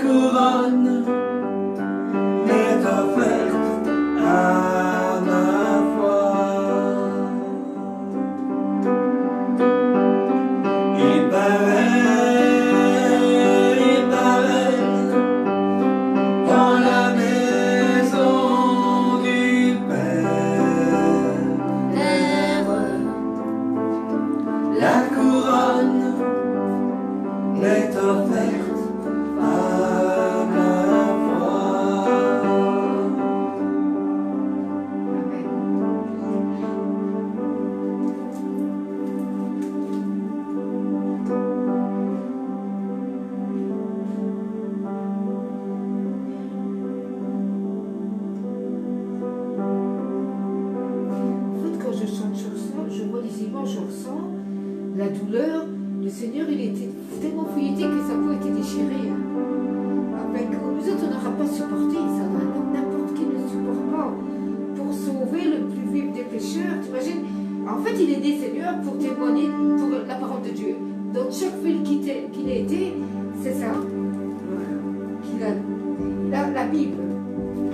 couronne m'est offerte à ma foi. Il paraît dans la maison du Père. La couronne m'est offerte à ma foi. En fait, quand je chante, je vois les images, je ressens la douleur. Le Seigneur, il était tellement fouilleté que sa peau était déchirée. Avec nous autres, on n'aura pas supporté ça. N'importe qui ne supporte pas. Pour sauver le plus vif des pécheurs, t'imagines? En fait, il est né, Seigneur, pour témoigner pour la parole de Dieu. Dans chaque ville qu'il a été, c'est ça. Qu'il a la Bible.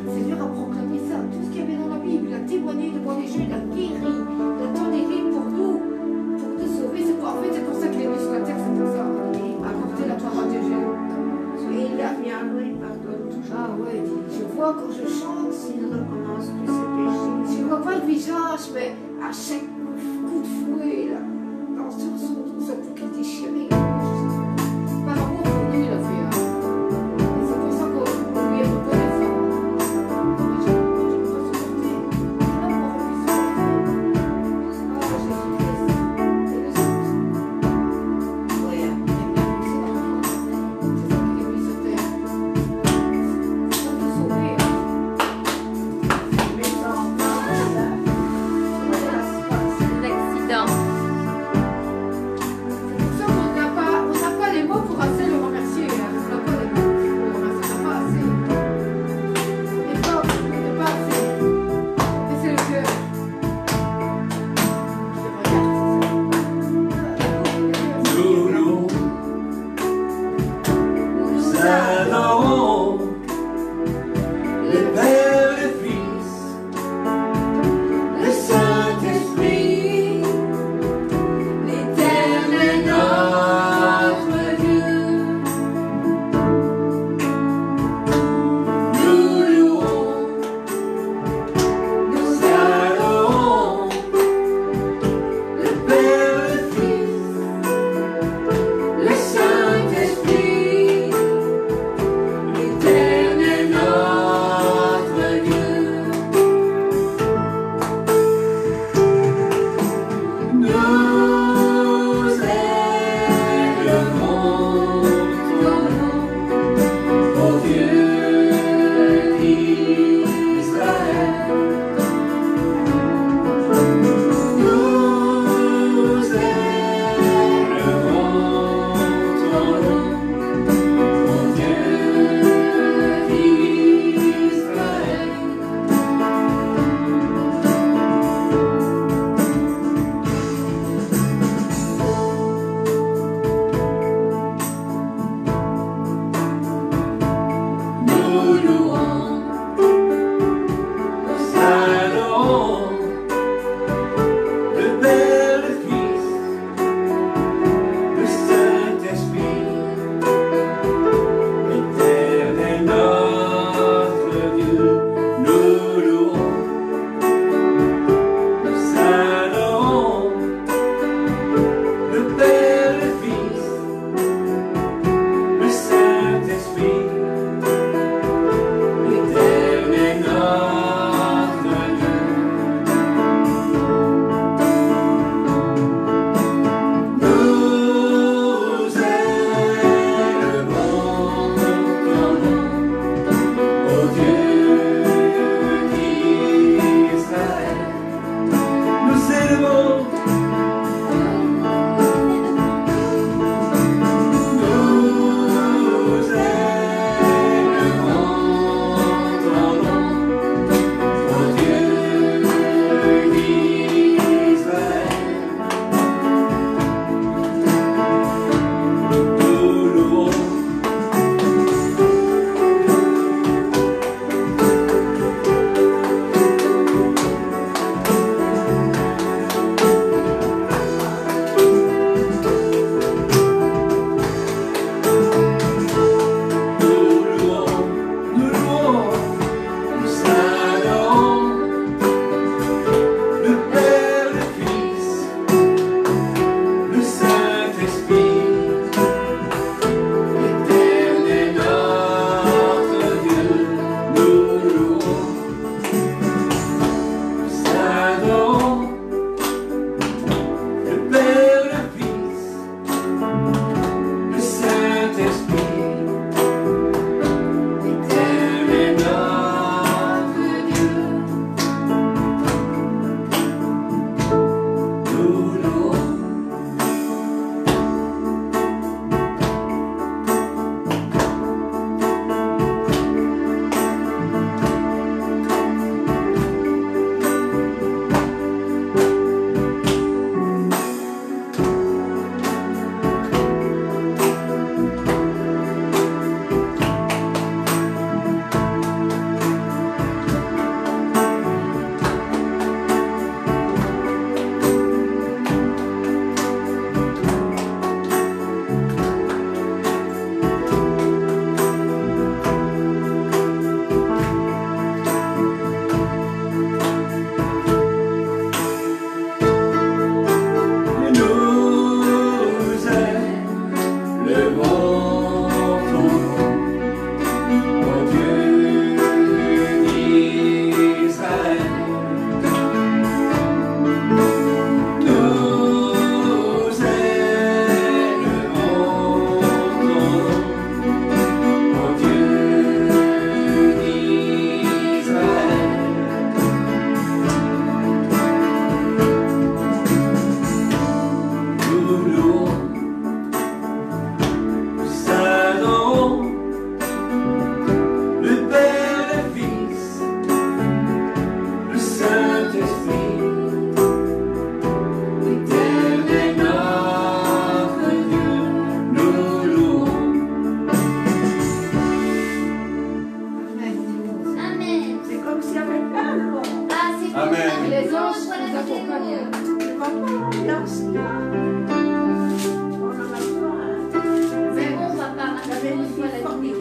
Le Seigneur a proclamé ça. Tout ce qu'il y avait dans la Bible, il a témoigné devant les jeunes, il a guéri, il a toléré pour nous sauver. En fait, c'est pour ça qu'il est venu sur la terre, c'est pour ça. Apporter la parole de Dieu. Et il a viendra, il pardonne toujours. Ah ouais, je vois quand je chante, Il ne recommence plus ses péchés. je vois pas le visage, mais à chaque coup de fouet, là, dans son peau qui est déchirée. Par amour pour nous, il a fait. Et c'est pour ça qu'on lui est reconnaissant. Je ne peux pas supporter. Il n'a pas envie de supporter. Ah, Jésus-Christ. C'est le sang. Ouais, il est bien poussé dans la foi. C'est ça qu'il est venu sur terre. C'est pour nous sauver. Mais sans voilà, ça se passe. L'accident. C'est pour ça qu'on n'a pas les mots pour assez le remercier. On n'a pas les mots pour le remercier. On n'a pas assez. On n'est pas assez. Mais c'est le cœur qui regarde. Nous louons, nous adorons le Père, le Fils, le Saint-Esprit, l'Éternel notre Dieu. Nous louons, nous adorons le Père, le Fils, le Saint-Esprit,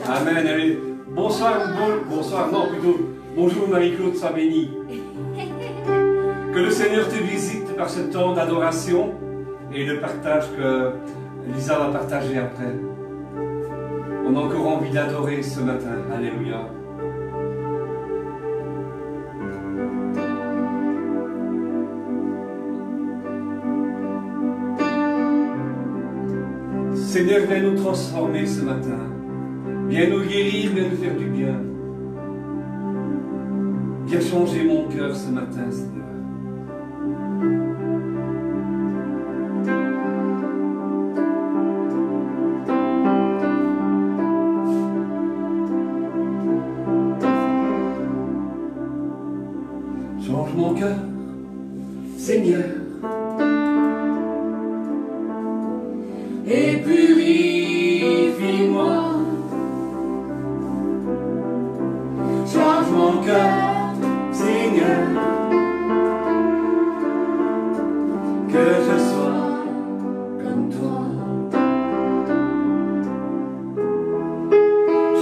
Amen. Allez. Bonsoir, bonsoir, non plutôt. Bonjour Marie-Claude, sois bénie. Que le Seigneur te visite par ce temps d'adoration et le partage que Lisa va partager après. On a encore envie d'adorer ce matin. Alléluia. Seigneur, viens nous transformer ce matin. Viens nous guérir, viens nous faire du bien. Viens changer mon cœur ce matin, Seigneur. Change mon cœur, Seigneur. Et purifie-moi. Change mon cœur, Seigneur. Que je sois comme toi.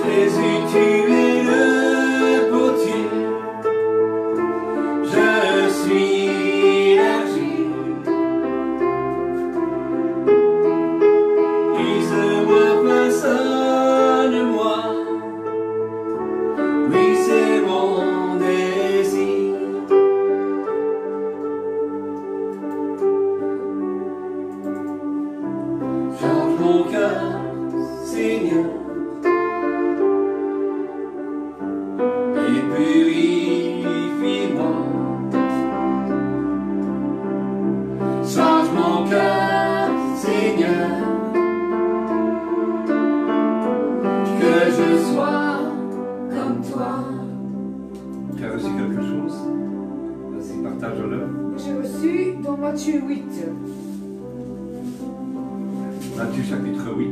Jésus, tu es le potier. Je suis l'argile. Use-moi, façonne-moi. Oui, c'est mon désir. Change mon cœur, Seigneur. Et purifie-moi. Change mon cœur, Seigneur. Que je sois comme toi. Tu as reçu quelque chose? Vas-y, partage-le. J'ai reçu dans Matthieu 8. Matthieu chapitre 8.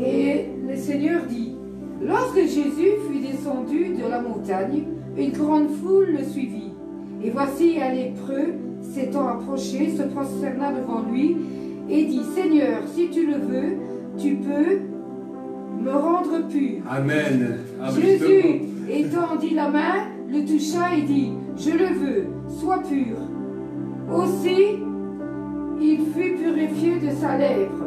Et le Seigneur dit, lorsque Jésus fut descendu de la montagne, une grande foule le suivit. Et voici un lépreux, s'étant approché, se prosterna devant lui et dit, Seigneur, si tu le veux, tu peux me rendre pur. Amen. Jésus étendit la main, le toucha et dit, je le veux, sois pur. Aussi, il fut purifié de sa lèpre.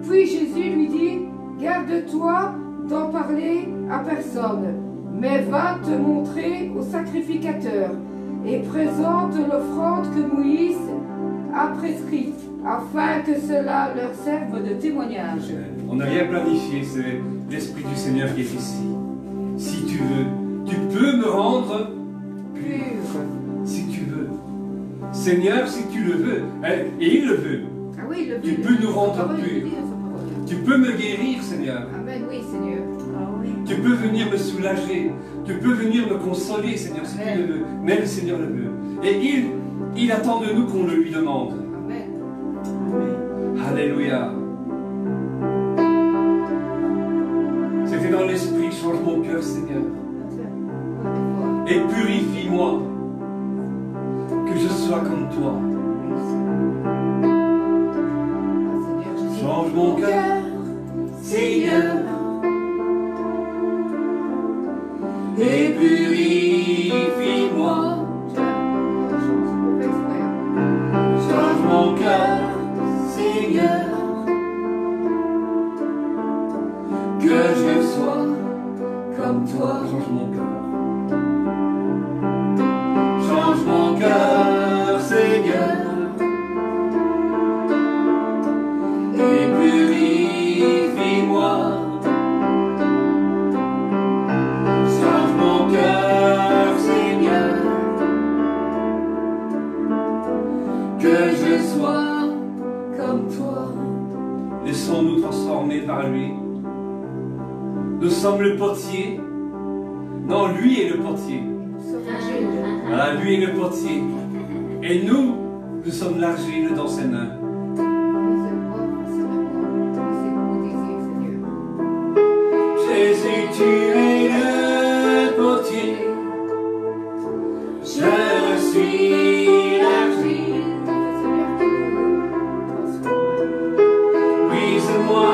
Puis Jésus lui dit, garde-toi d'en parler à personne, mais va te montrer au sacrificateur et présente l'offrande que Moïse a prescrite, afin que cela leur serve de témoignage. On n'a rien planifié, c'est l'Esprit du Seigneur qui est ici. Si tu veux, tu peux me rendre pur. Si tu veux. Seigneur, si tu le veux. Et il le veut. Ah oui, il le veut. Tu peux nous rendre Sa parole, purs. il dit, sa parole. Tu peux me guérir, Seigneur. Amen, oui, Seigneur. Ah oui. Tu peux venir me soulager. Tu peux venir me consoler, Seigneur, si tu le veux. Mais le Seigneur le veut. Et il attend de nous qu'on le lui demande. Amen. Alléluia. C'était dans l'esprit, change mon cœur, Seigneur. Et purifie-moi. Que je sois comme toi. Change mon cœur, Seigneur. Et purifie-moi. Change mon cœur, Seigneur. Que je sois comme toi. Change mon cœur. Change mon cœur, Seigneur. Et purifie-moi. Change mon cœur, Seigneur. Que je sois comme toi. Laissons-nous transformer par lui. Nous sommes le potier. Non, lui est le potier. Voilà, lui est le potier. Et nous sommes l'argile dans ses mains. Jésus, tu es le potier. Je suis l'argile. Brise-moi,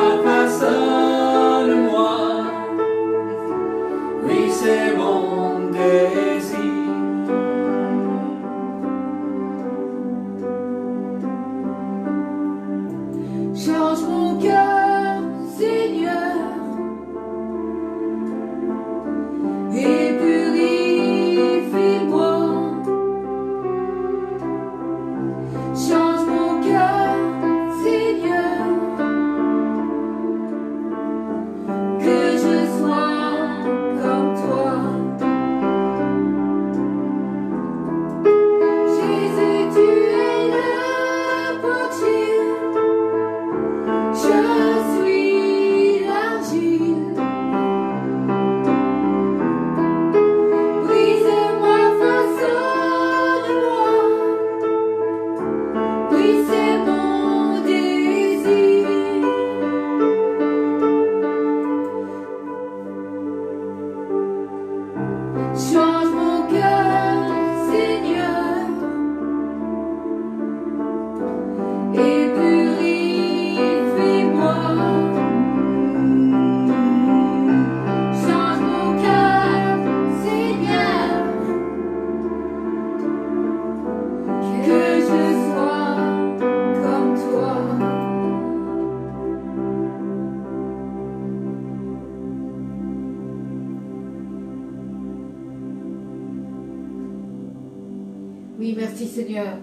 Oui, merci Seigneur.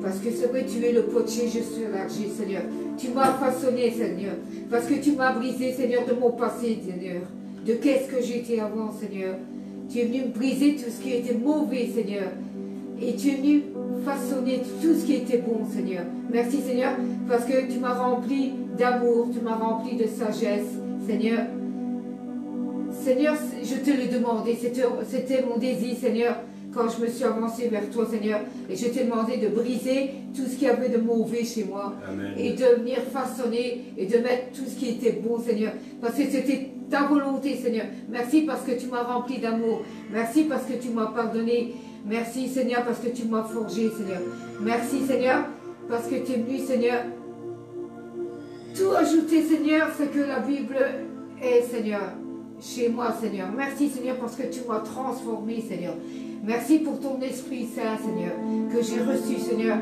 Parce que c'est vrai, tu es le potier, je suis l'argile, Seigneur. Tu m'as façonné, Seigneur. Parce que tu m'as brisé, Seigneur, de mon passé, Seigneur. De qu'est-ce que j'étais avant, Seigneur. Tu es venu me briser tout ce qui était mauvais, Seigneur. Et tu es venu façonner tout ce qui était bon, Seigneur. Merci, Seigneur, parce que tu m'as rempli d'amour, tu m'as rempli de sagesse, Seigneur. Seigneur, je te le demandais, c'était mon désir, Seigneur, quand je me suis avancée vers toi, Seigneur, et je t'ai demandé de briser tout ce qu'il y avait de mauvais chez moi. Amen. Et de venir façonner et de mettre tout ce qui était bon, Seigneur. Parce que c'était ta volonté, Seigneur. Merci parce que tu m'as rempli d'amour. Merci parce que tu m'as pardonné. Merci, Seigneur, parce que tu m'as forgé, Seigneur. Merci, Seigneur, parce que tu es venu, Seigneur, tout ajouter, Seigneur, ce que la Bible est, Seigneur, chez moi, Seigneur. Merci, Seigneur, parce que tu m'as transformé, Seigneur. Merci pour ton Esprit Saint, Seigneur, que j'ai reçu, Seigneur,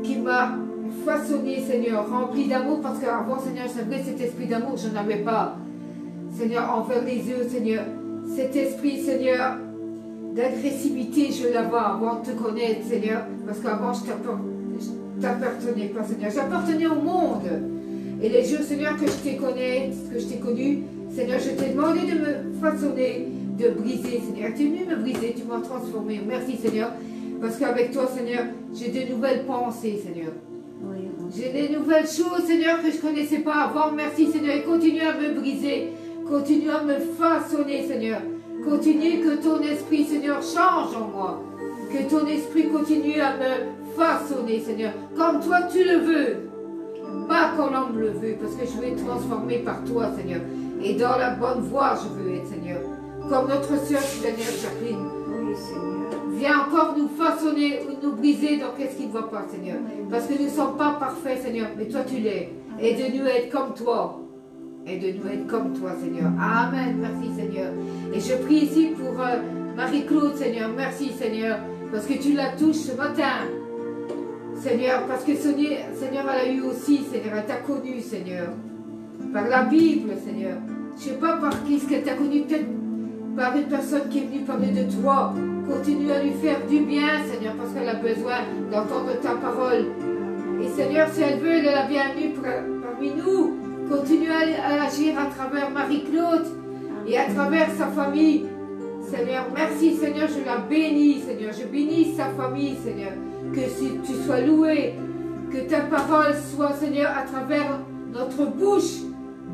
qui m'a façonné, Seigneur, rempli d'amour, parce qu'avant, Seigneur, c'est vrai, cet esprit d'amour, je n'avais pas, Seigneur, envers les yeux, Seigneur. Cet esprit, Seigneur, d'agressivité, je l'avais avant de te connaître, Seigneur, parce qu'avant, je t'appartenais pas, Seigneur. J'appartenais au monde. Et les jours, Seigneur, que je t'ai connu, Seigneur, je t'ai demandé de me façonner, de briser, Seigneur. Tu es venu me briser, tu m'as transformé. Merci, Seigneur, parce qu'avec toi, Seigneur, j'ai de nouvelles pensées, Seigneur. J'ai des nouvelles choses, Seigneur, que je ne connaissais pas avant. Merci, Seigneur, et continue à me briser, continue à me façonner, Seigneur. Continue que ton esprit, Seigneur, change en moi. Que ton esprit continue à me façonner, Seigneur, comme toi tu le veux. Pas comme l'homme le veut, parce que je veux être transformé par toi, Seigneur. Et dans la bonne voie, je veux être, Seigneur. Comme notre sœur, Seigneur Jacqueline. Oui, Seigneur. Viens encore nous façonner, nous briser dans qu'est-ce qui ne va pas, Seigneur. Parce que nous ne sommes pas parfaits, Seigneur, mais toi tu l'es. Et de nous être comme toi. Et de nous être comme toi, Seigneur. Amen. Merci, Seigneur. Et je prie ici pour Marie-Claude, Seigneur. Merci, Seigneur, parce que tu la touches ce matin. Seigneur, parce que Seigneur, elle a eu aussi, Seigneur, elle t'a connu, Seigneur. Par la Bible, Seigneur. Je ne sais pas par qui, ce qu'elle t'a connu, peut-être par une personne qui est venue parler de toi. Continue à lui faire du bien, Seigneur, parce qu'elle a besoin d'entendre ta parole. Et Seigneur, si elle veut, elle est la bienvenue parmi nous. Continue à agir à travers Marie-Claude et à travers sa famille. Seigneur, merci, Seigneur, je la bénis, Seigneur. Je bénis sa famille, Seigneur. Que tu sois loué, que ta parole soit, Seigneur, à travers notre bouche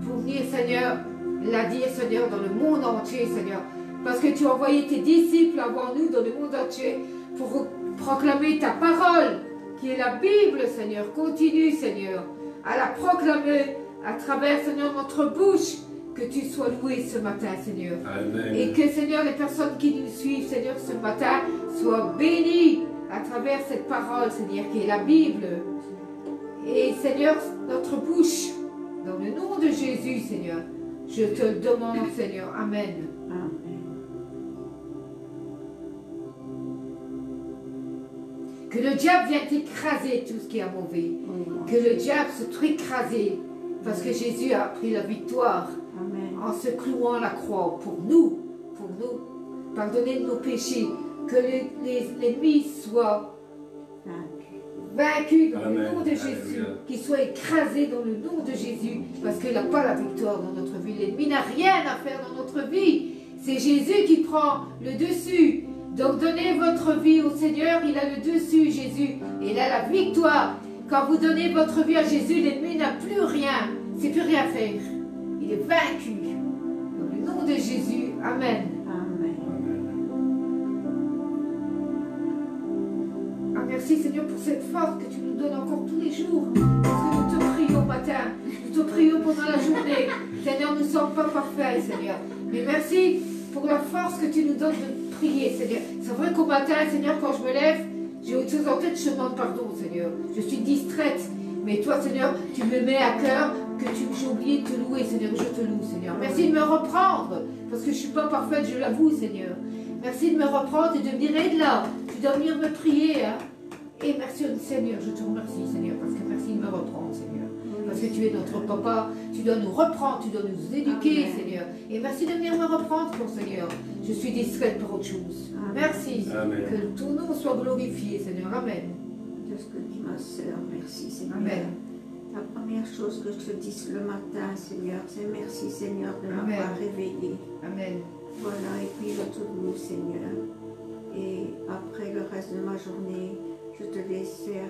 pour venir, Seigneur, la dire, Seigneur, dans le monde entier, Seigneur. Parce que tu as envoyé tes disciples avant nous dans le monde entier pour proclamer ta parole, qui est la Bible, Seigneur. Continue, Seigneur, à la proclamer à travers, Seigneur, notre bouche. Que tu sois loué ce matin, Seigneur. Amen. Et que, Seigneur, les personnes qui nous suivent, Seigneur, ce matin, soient bénies à travers cette parole, Seigneur, qui est la Bible. Et, Seigneur, notre bouche, dans le nom de Jésus, Seigneur, je te le demande, Seigneur. Amen. Amen. Que le diable vienne écraser tout ce qui est mauvais. Que le diable se trouve écrasé. Parce que Jésus a pris la victoire. Amen. En se clouant à la croix pour nous, pardonner nos péchés, que l'ennemi soit vaincu dans le nom de Jésus, Alléluia. qu'il soit écrasé dans le nom de Jésus, parce qu'il n'a pas la victoire dans notre vie. L'ennemi n'a rien à faire dans notre vie. C'est Jésus qui prend le dessus. Donc donnez votre vie au Seigneur, il a le dessus, Jésus. Il a la victoire. Quand vous donnez votre vie à Jésus, l'ennemi n'a plus rien. Il ne sait plus rien faire. Il est vaincu. Dans le nom de Jésus. Amen. Amen. Ah, merci Seigneur pour cette force que tu nous donnes encore tous les jours. Parce que nous te prions au matin. Nous te prions pendant la journée. Seigneur, nous ne sommes pas parfaits, Seigneur. Mais merci pour la force que tu nous donnes de prier, Seigneur. C'est vrai qu'au matin, Seigneur, quand je me lève, j'ai autre chose en tête, je demande pardon, Seigneur. Je suis distraite. Mais toi, Seigneur, tu me mets à cœur que j'ai oublié de te louer, Seigneur. Je te loue, Seigneur. Merci de me reprendre, parce que je ne suis pas parfaite, je l'avoue, Seigneur. Merci de me reprendre et de venir être là. Tu dois venir me prier. Hein. Et merci, Seigneur, je te remercie, Seigneur, parce que merci de me reprendre, Seigneur. parce que tu es notre papa. Tu dois nous reprendre, tu dois nous éduquer, Amen. Seigneur. Et merci de venir me reprendre, mon Seigneur. Je suis distraite par autre chose. Amen. Merci. Amen. Que ton nom soit glorifié, Seigneur. Amen. De ce que tu ma sœur, merci Seigneur. Amen. La première chose que je te dis le matin, Seigneur, c'est merci Seigneur de Amen. m'avoir réveillé. Amen. Voilà, et puis je te loue Seigneur. Et après le reste de ma journée, je te laisse faire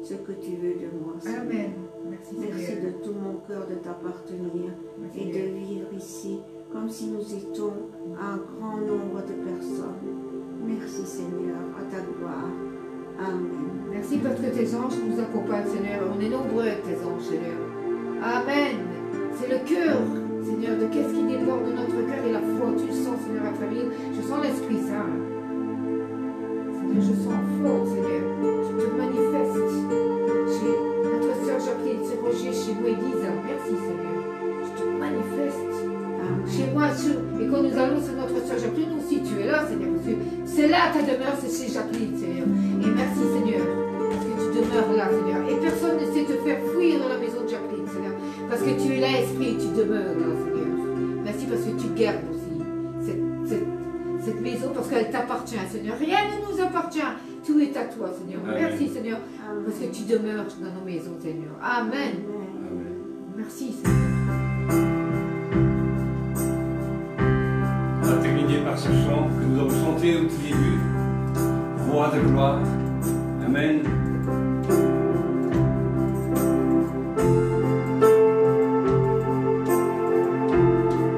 ce que tu veux de moi, Seigneur. Amen. Merci, Merci Seigneur. de tout mon cœur de t'appartenir Merci, et de Seigneur. vivre ici comme si nous étions un grand nombre de personnes. Merci Seigneur, à ta gloire. Amen. Merci parce que tes anges nous accompagnent, Seigneur. On est nombreux avec tes anges, Seigneur. Amen. C'est le cœur, Seigneur, de qu'est-ce qui déborde de notre cœur et la foi. Tu le sens, Seigneur, à travers. Je sens l'Esprit Saint. Seigneur, je sens fort, Seigneur. Tu te manifestes chez notre sœur Jacqueline, chez Roger, chez moi, Elisa. Merci, Seigneur. Tu te manifestes chez moi. Et quand nous allons sur notre sœur Jacqueline, aussi tu es là, Seigneur. Parce que c'est là ta demeure, c'est chez Jacqueline, Seigneur. Et merci, Seigneur, parce que tu demeures là, Seigneur. Et personne ne sait te faire fuir dans la maison de Jacqueline, Seigneur. Parce que tu es là, Esprit, et tu demeures là, Seigneur. Merci parce que tu gardes aussi cette maison, parce qu'elle t'appartient, Seigneur. Rien ne nous appartient. Tout est à toi, Seigneur. Amen. Merci, Seigneur, Amen. parce que tu demeures dans nos maisons, Seigneur. Amen. Amen. Amen. Merci, Seigneur. On va terminer par ce chant que nous avons chanté au tout début. Roi de gloire. Amen.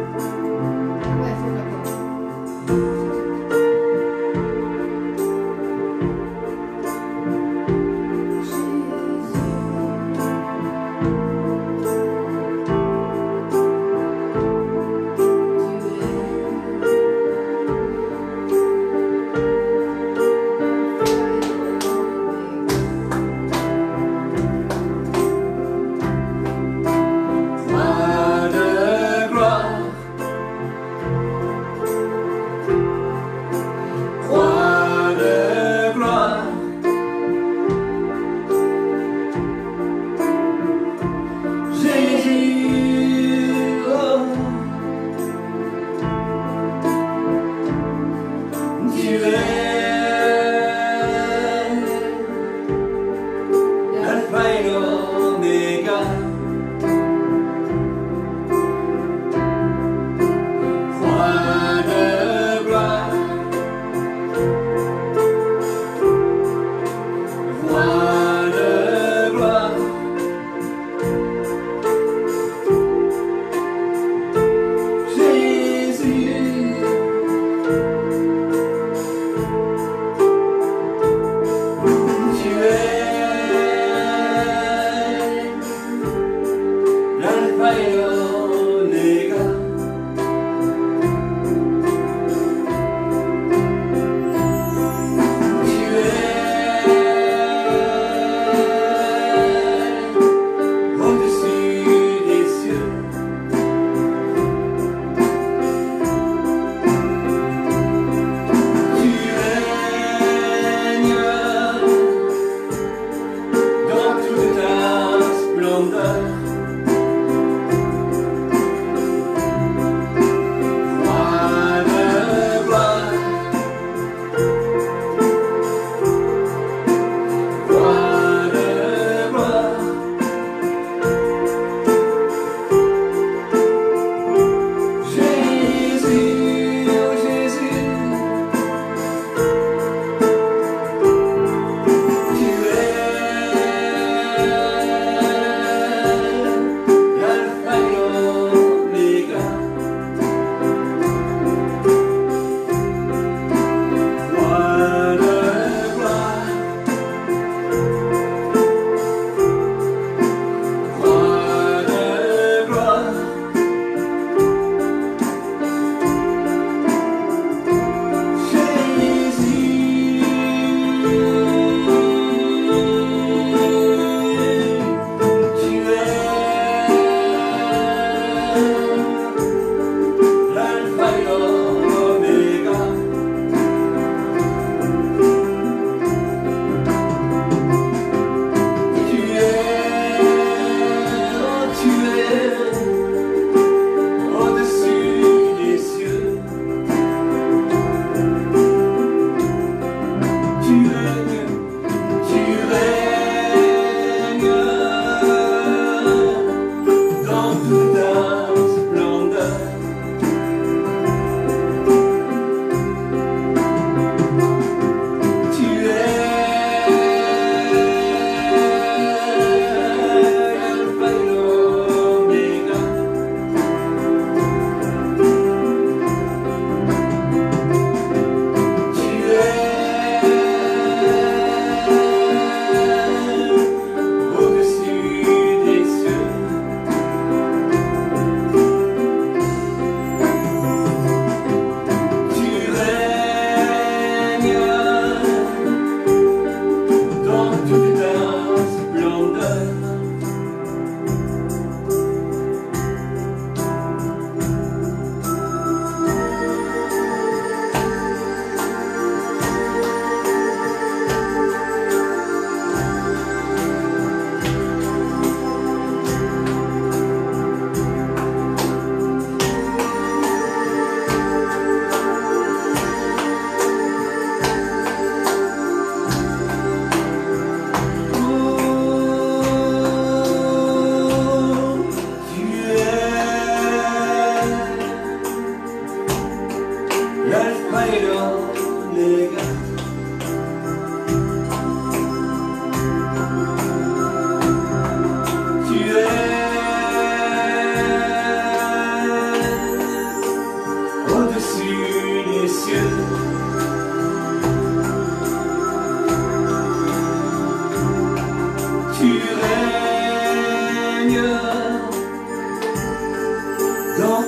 Ouais, c'est d'accord. Jésus, tu es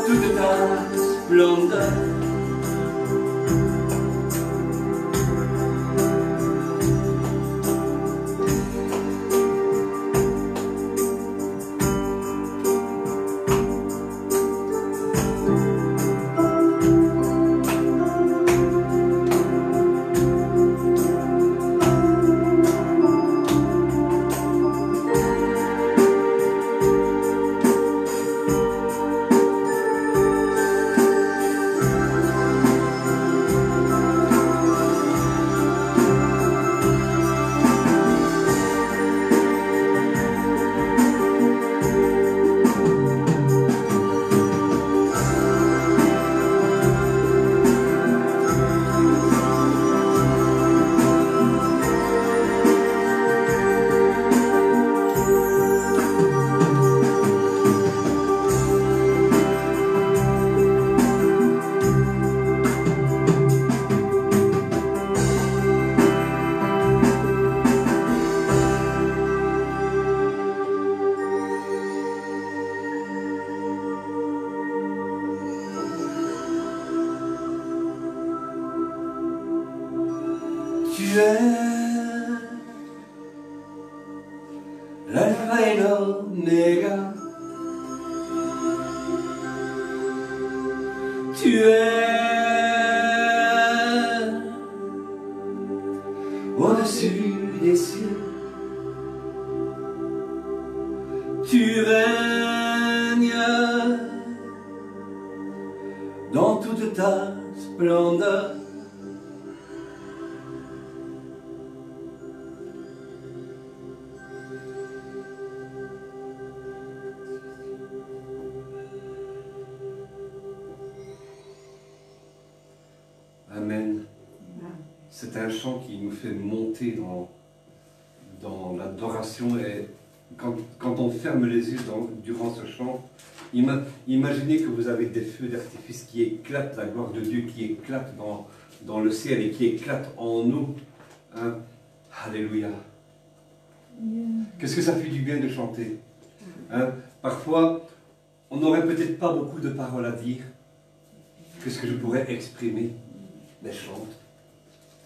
toute ta splendeur. Tu es l'alpha et l'oméga. Tu es au-dessus des cieux. Tu règnes dans toute ta splendeur. Amen. C'est un chant qui nous fait monter dans l'adoration. Et quand on ferme les yeux durant ce chant, imaginez que vous avez des feux d'artifice qui éclatent, la gloire de Dieu qui éclate dans le ciel et qui éclate en nous. Hein? Alléluia. Qu'est-ce que ça fait du bien de chanter? Hein? Parfois, on n'aurait peut-être pas beaucoup de paroles à dire. Qu'est-ce que je pourrais exprimer? Mais chante,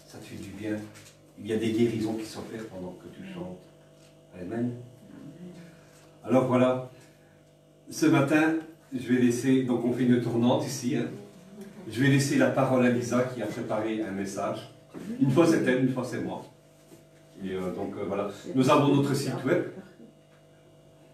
ça te fait du bien. Il y a des guérisons qui s'opèrent pendant que tu chantes. Amen. Alors voilà, ce matin, je vais laisser, donc on fait une tournante ici. Hein. Je vais laisser la parole à Lisa qui a préparé un message. Une fois c'est elle, une fois c'est moi. Et donc voilà, nous avons notre site web.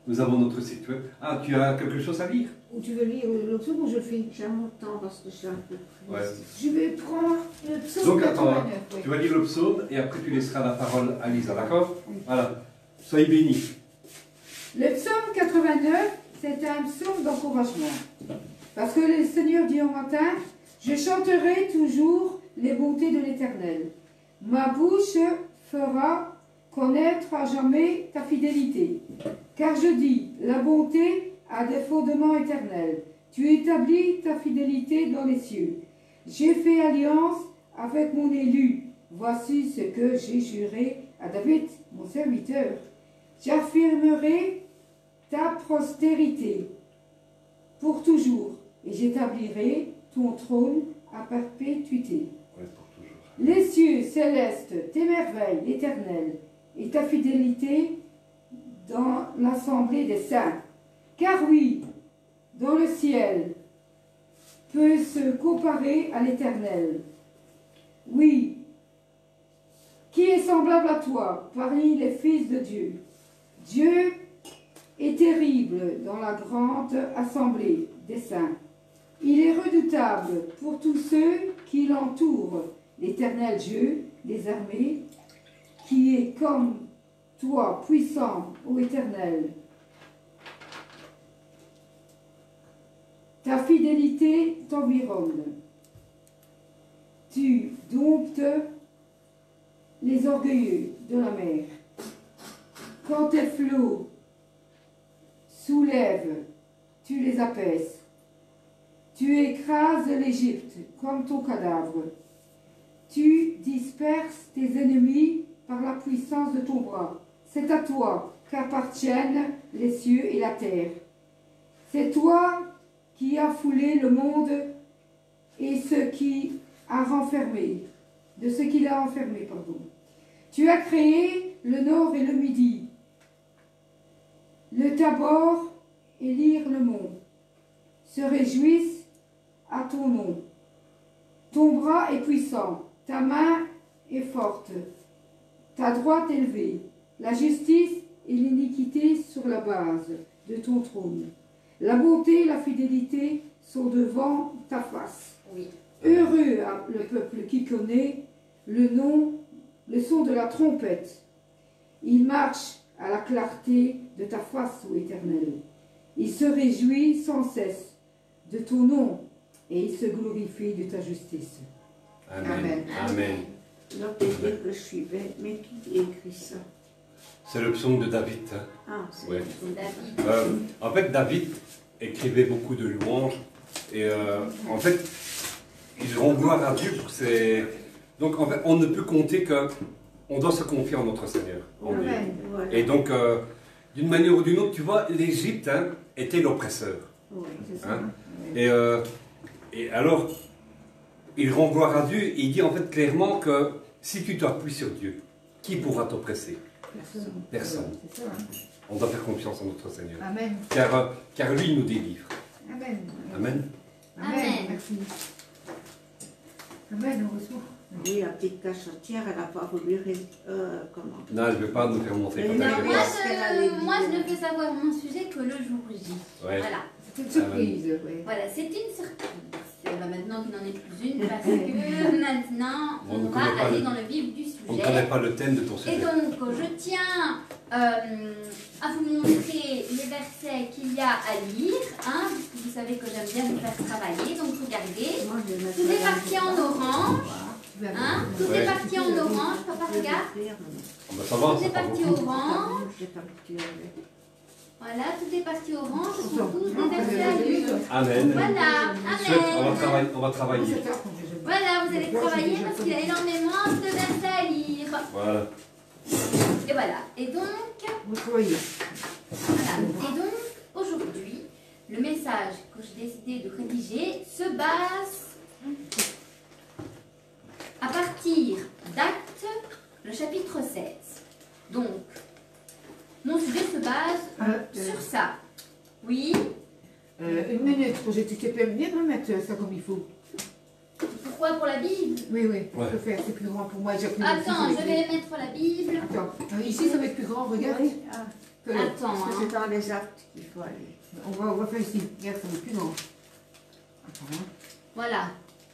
Nous avons notre site web. Ah, tu as quelque chose à lire? Ou tu veux lire le psaume ou je le fais? J'ai mon temps parce que je suis un peu prise. Ouais. Je vais prendre le psaume Donc attends, 89. Oui. tu vas lire le psaume et après tu laisseras la parole à Lisa, d'accord? Oui. Voilà, soyez bénis. Le psaume 89, c'est un psaume d'encouragement. Parce que le Seigneur dit au matin, je chanterai toujours les bontés de l'Éternel. Ma bouche fera connaître à jamais ta fidélité. Car je dis, la bonté a des fondements éternels. Tu établis ta fidélité dans les cieux. J'ai fait alliance avec mon élu. Voici ce que j'ai juré à David, mon serviteur. J'affirmerai ta postérité pour toujours, et j'établirai ton trône à perpétuité. Ouais, pour toujours. Les cieux célestes t'émerveillent, l'Éternel, et ta fidélité dans l'assemblée des saints. Car oui, dans le ciel peut se comparer à l'Éternel. Oui, qui est semblable à toi parmi les fils de Dieu? Dieu est terrible dans la grande assemblée des saints. Il est redoutable pour tous ceux qui l'entourent. L'Éternel Dieu des armées, qui est comme toi, puissant, ô Éternel. Ta fidélité t'environne. Tu domptes les orgueilleux de la mer. Quand tes flots soulèvent, tu les apaises. Tu écrases l'Égypte comme ton cadavre. Tu disperses tes ennemis par la puissance de ton bras. C'est à toi qu'appartiennent les cieux et la terre. C'est toi qui a foulé le monde et ce qui a renfermé, de ce qu'il a enfermé, pardon. Tu as créé le nord et le midi, le Tabor et l'Irlemont se réjouissent à ton nom. Ton bras est puissant, ta main est forte, ta droite élevée, la justice et l'iniquité sur la base de ton trône. La bonté et la fidélité sont devant ta face. Oui. Heureux le peuple qui connaît le son de la trompette. Il marche à la clarté de ta face, ô Éternel. Il se réjouit sans cesse de ton nom et il se glorifie de ta justice. Amen. Amen. Alors, peut-être que je suis bête, mais qui écrit ça? C'est le psaume de David. Hein. Ah, c'est Ouais. C'est David. En fait, David écrivait beaucoup de louanges et en fait, il rend gloire à Dieu pour ses... Donc, en fait, on ne peut compter que... On doit se confier en notre Seigneur. En Dieu. Amen. Voilà. Et donc, d'une manière ou d'une autre, tu vois, l'Égypte était l'oppresseur. Oui, c'est ça. Hein? Oui. Et alors, il rend gloire à Dieu et il dit en fait clairement que si tu t'appuies sur Dieu, qui pourra t'oppresser? Personne. C'est ça, hein. On doit faire confiance en notre Seigneur. Amen. Car lui, il nous délivre. Amen. Amen. Amen. Merci. Amen, heureusement. Oui, la petite cachotière, elle n'a pas voulu... comment? Non, je ne vais pas nous faire montrer Mais quand non, elle Non, fait moi, parce qu'elle avait dit- moi, je ne peux savoir mon sujet que le jour J. Ouais. Voilà. C'est une surprise, ouais. Voilà, c'est une surprise. Maintenant qu'il n'en est plus une, parce que maintenant, On on ne va connaît pas aller le- dans le vif du On ne sujet. connaît pas le thème de ton Et sujet. donc, je tiens à vous montrer les versets qu'il y a à lire. Hein, puisque vous savez que j'aime bien vous faire travailler. Donc, regardez. Moi, je vais mettre Tout est la parti en lampe. orange. Tu vas Hein, tout Ouais. est parti en orange. Papa, Je vais regarde. l'écrire, On va savoir, Tout est c'est pas parti beaucoup. orange. Je vais partir avec. Voilà, tout est parti orange. Ce sont tous Non, des versets à lire. Amen. Voilà, Souhaite, amen. on va travailler. Voilà, vous allez travailler parce qu'il y a énormément de versets à lire. Voilà. Et voilà. Et donc, Vous travaillez. voilà. Et donc, aujourd'hui, le message que j'ai décidé de rédiger se base à partir d'Actes, le chapitre 16. Donc, mon sujet se base sur ça. Oui. Une minute, Roger, tu peux bien me mettre ça comme il faut. Pourquoi pour la Bible? Oui, oui, Ouais. je peux faire, c'est plus grand pour moi. j'ai plus Attends, de je vais mettre la Bible. Attends, ici ça va être plus grand, regarde. Oui, ah, Que là. Attends, parce que hein. c'est dans les actes qu'il faut aller. On va faire ici, regarde, ça va être plus grand. Attends, hein. Voilà.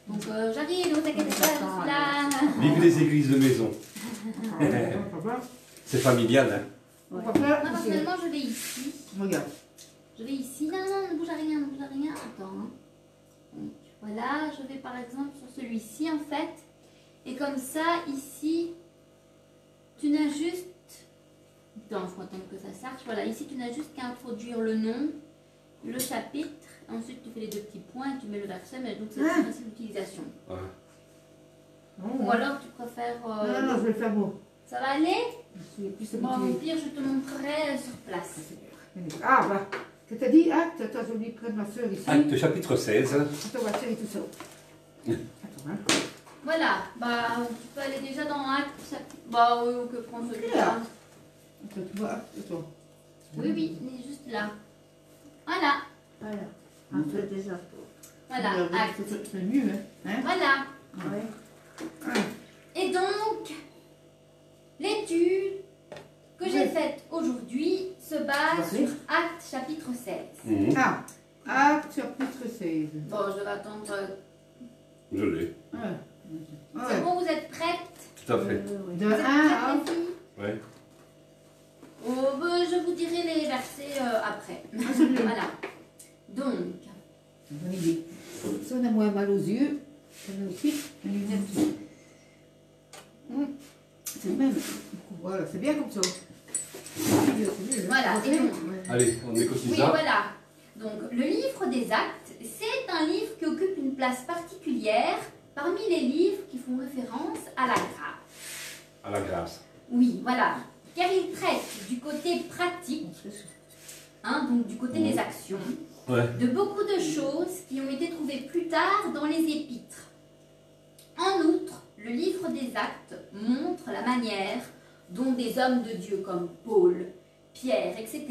Donc, j'arrive, ne vous inquiétez pas, je suis là. Vive les églises de maison. On va voir. C'est familial, hein. On va faire Moi, ici. personnellement, je vais ici. Regarde. Je vais ici. Non, non, ne bouge à rien, ne bouge à rien. Attends. Hein. Donc, voilà, je vais par exemple sur celui-ci, en fait. Et comme ça, ici, tu n'as juste... Attends, il faut attendre que ça s'arche. Voilà, ici, tu n'as juste qu'à introduire le nom, le chapitre. Ensuite, tu fais les deux petits points et tu mets le verset. Mais donc, c'est Ah. très facile d'utilisation. Ouais. Ou alors, tu préfères... Non, non, je vais le faire moi. Ça va aller? Je suis plus Bon, au habituée. pire, je te montrerai sur place. Ah, bah. Que t'as dit acte? Attends, je vais prendre ma soeur ici. Acte chapitre 16. Attends, voiture et tout ça. Attends, hein. Voilà, bah tu peux aller déjà dans Acte, bah oui, que prendre celui-là. Là. Attends, tu vois, attends. Oui, oui, il est juste là. Voilà, Voilà, un peu des apôtres. voilà, Acte. C'est mieux, hein. Voilà. Oui. Ah. Et donc, l'étude que j'ai Ouais. faite aujourd'hui se base Vas-y. sur Acte chapitre 16. Mhm. Ah, acte chapitre 16. Bon, je vais attendre. Je l'ai. Ah. C'est Ouais. bon, vous êtes prêtes? Tout à fait. Oui. De Vous 1 êtes à... prêtes, les filles? Ouais. Oh, bah, je vous dirai les versets après. c'est bien. Voilà. Donc, Bonne idée. Ça, on a moins mal aux yeux. On a aussi une lunette. C'est le même. Voilà, c'est bien comme ça. C'est mieux, c'est mieux. Voilà, C'est et bon. donc, Ouais. Allez, on écoute oui, ça. voilà. Donc, le livre des Actes, c'est un livre qui occupe une place particulière parmi les livres qui font référence à la grâce. À la grâce. Oui, voilà. Car il traite du côté pratique, hein, donc du côté des actions, de beaucoup de choses qui ont été trouvées plus tard dans les épîtres. En outre, le livre des Actes montre la manière dont des hommes de Dieu comme Paul, Pierre, etc.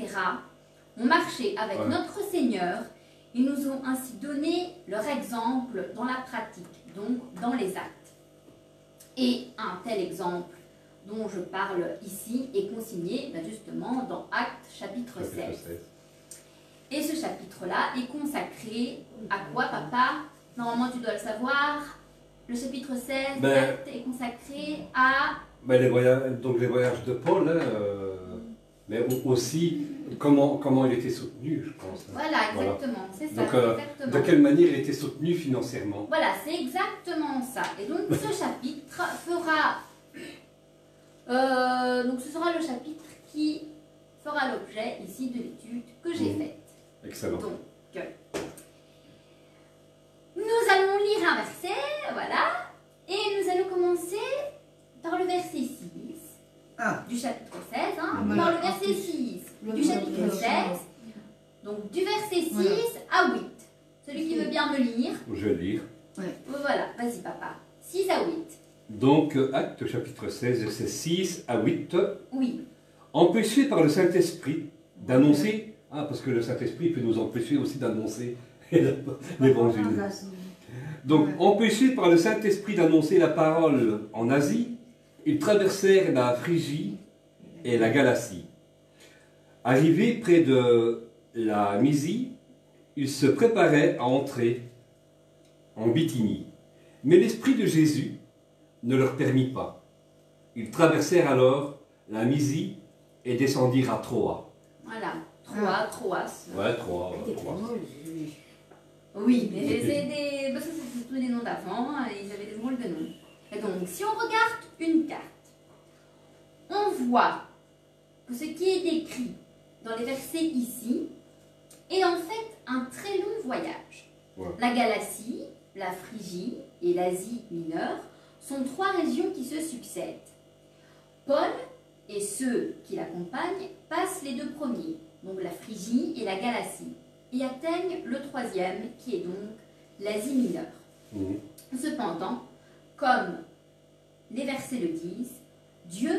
ont marché avec notre Seigneur et nous ont ainsi donné leur exemple dans la pratique, donc dans les actes. Et un tel exemple dont je parle ici est consigné justement dans Actes chapitre 16. Et ce chapitre-là est consacré à quoi, papa? Normalement, tu dois le savoir. Le chapitre 16 d'Actes est consacré à... les voyages de Paul, mais aussi comment il était soutenu, je pense. Voilà, exactement, c'est ça. Donc, exactement. de quelle manière il était soutenu financièrement. Voilà, c'est exactement ça. Et donc, ce chapitre fera... donc, ce sera le chapitre qui fera l'objet ici de l'étude que j'ai faite. Excellent. Donc, nous allons lire un verset, voilà, et nous allons commencer par le verset 6 du chapitre 16, par le verset 6 du chapitre 16, donc du verset 6 à 8. Celui qui veut bien me lire. Je vais lire. Voilà, vas-y papa, 6 à 8. Donc, Actes chapitre 16, versets 6 à 8. Oui. Empêché par le Saint-Esprit d'annoncer, parce que le Saint-Esprit peut nous empêcher aussi d'annoncer l'évangile. Donc, empêchés par le Saint-Esprit d'annoncer la parole en Asie, ils traversèrent la Phrygie et la Galatie. Arrivés près de la Mysie, ils se préparaient à entrer en Bithynie. Mais l'Esprit de Jésus ne leur permit pas. Ils traversèrent alors la Mysie et descendirent à Troas. Voilà, Troas. Ouais, Troas. Oui, mais c'est tous des noms d'avant, ils avaient des drôles de noms. Et donc, si on regarde une carte, on voit que ce qui est décrit dans les versets ici est en fait un très long voyage. La Galatie, la Phrygie et l'Asie mineure sont trois régions qui se succèdent. Paul et ceux qui l'accompagnent passent les deux premiers, donc la Phrygie et la Galatie, et atteignent le troisième, qui est donc l'Asie mineure. Cependant, comme les versets le disent, Dieu,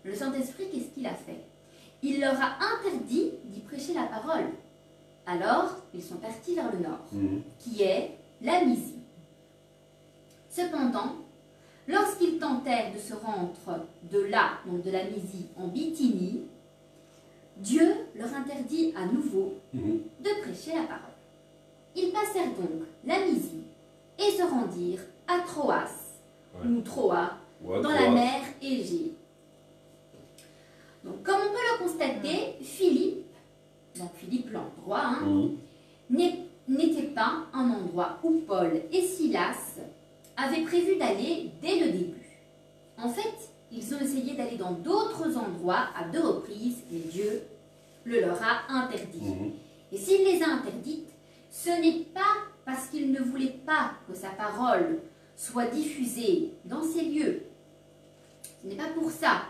le Saint-Esprit, qu'est-ce qu'il a fait? Il leur a interdit d'y prêcher la parole. Alors, ils sont partis vers le nord, qui est la Mysie. Cependant, lorsqu'ils tentèrent de se rendre de là, donc de la Mysie, en Bithynie, Dieu leur interdit à nouveau de prêcher la parole. Ils passèrent donc la Mysie et se rendirent à Troas, ou Troas, dans la mer Égée. Donc, comme on peut le constater, Philippe, donc Philippe l'endroit, n'était pas un endroit où Paul et Silas avaient prévu d'aller dès le début. En fait, ils ont essayé d'aller dans d'autres endroits à 2 reprises, mais Dieu le leur a interdit. Et s'il les a interdites, ce n'est pas parce qu'il ne voulait pas que sa parole soit diffusée dans ces lieux. Ce n'est pas pour ça.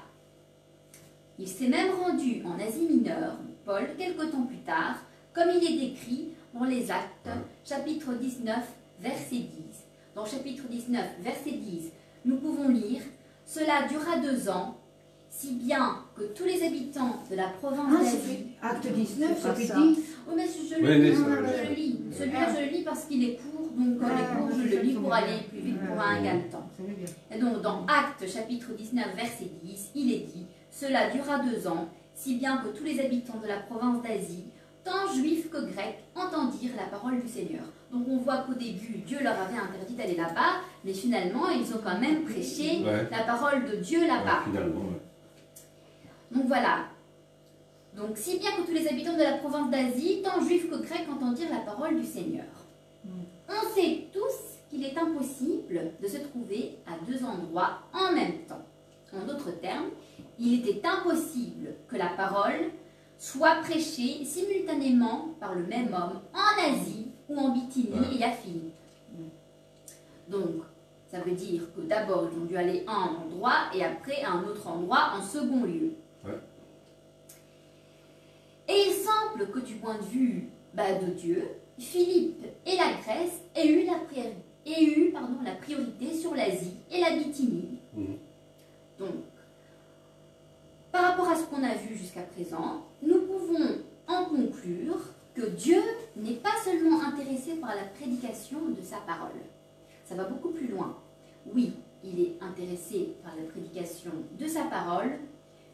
Il s'est même rendu en Asie mineure, Paul, quelque temps plus tard, comme il est décrit dans les Actes, chapitre 19, verset 10. Dans chapitre 19, verset 10, nous pouvons lire « Cela dura 2 ans, si bien que tous les habitants de la province d'Asie... » Acte 19, ça fait 10. Oui, mais je le lis. Celui-là, je le lis parce qu'il est court, donc quand il est court, je le lis pour aller plus vite, pour un gain de temps. Et donc, dans Actes, chapitre 19, verset 10, il est dit « Cela dura 2 ans, si bien que tous les habitants de la province d'Asie, tant juifs que grecs, entendirent la parole du Seigneur. » Donc on voit qu'au début, Dieu leur avait interdit d'aller là-bas, mais finalement, ils ont quand même prêché la parole de Dieu là-bas. Donc voilà. Donc si bien que tous les habitants de la province d'Asie, tant juifs que grecs, entendirent la parole du Seigneur. On sait tous qu'il est impossible de se trouver à 2 endroits en même temps. En d'autres termes, il était impossible que la parole soit prêchée simultanément par le même homme en Asie ou en Bithynie et à Philippe. Donc, ça veut dire que d'abord, ils ont dû aller à un endroit et après à un autre endroit en second lieu. Et il semble que du point de vue de Dieu, Philippe et la Grèce aient eu la priorité sur l'Asie et la Bithynie. Donc, par rapport à ce qu'on a vu jusqu'à présent, nous pouvons en conclure que Dieu n'est pas seulement intéressé par la prédication de sa parole. Ça va beaucoup plus loin. Oui, il est intéressé par la prédication de sa parole,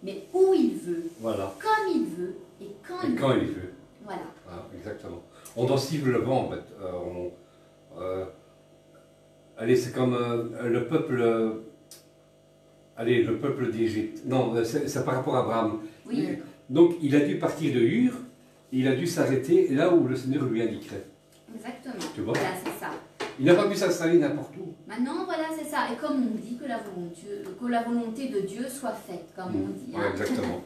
mais où il veut, Voilà. comme il veut et quand Et quand il veut. Voilà. Ah, exactement. On doit suivre le vent, en fait. Allez, c'est comme le peuple... allez, le peuple d'Égypte. Non, c'est par rapport à Abraham. Oui. Donc, il a dû partir de Ur, il a dû s'arrêter là où le Seigneur lui indiquerait. Exactement. Tu vois? Voilà, c'est ça. Il n'a pas pu s'installer n'importe où. Maintenant, voilà, c'est ça. Et comme on dit que la volonté de Dieu soit faite, comme on dit. Ouais, exactement.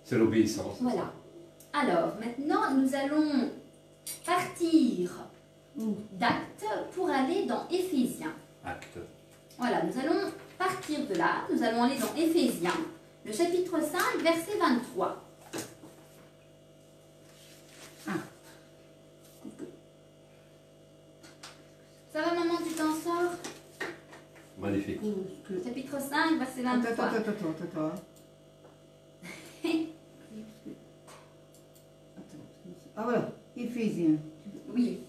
C'est l'obéissance. Voilà. Alors, maintenant, nous allons partir d'Actes pour aller dans Éphésiens. Acte. Voilà, nous allons partir de là. Nous allons aller dans Éphésiens, le chapitre 5, verset 23. Ça va, maman, tu t'en sors? Magnifique. Chapitre 5, verset 23. Attends. Ah voilà, Éphésiens. Oui.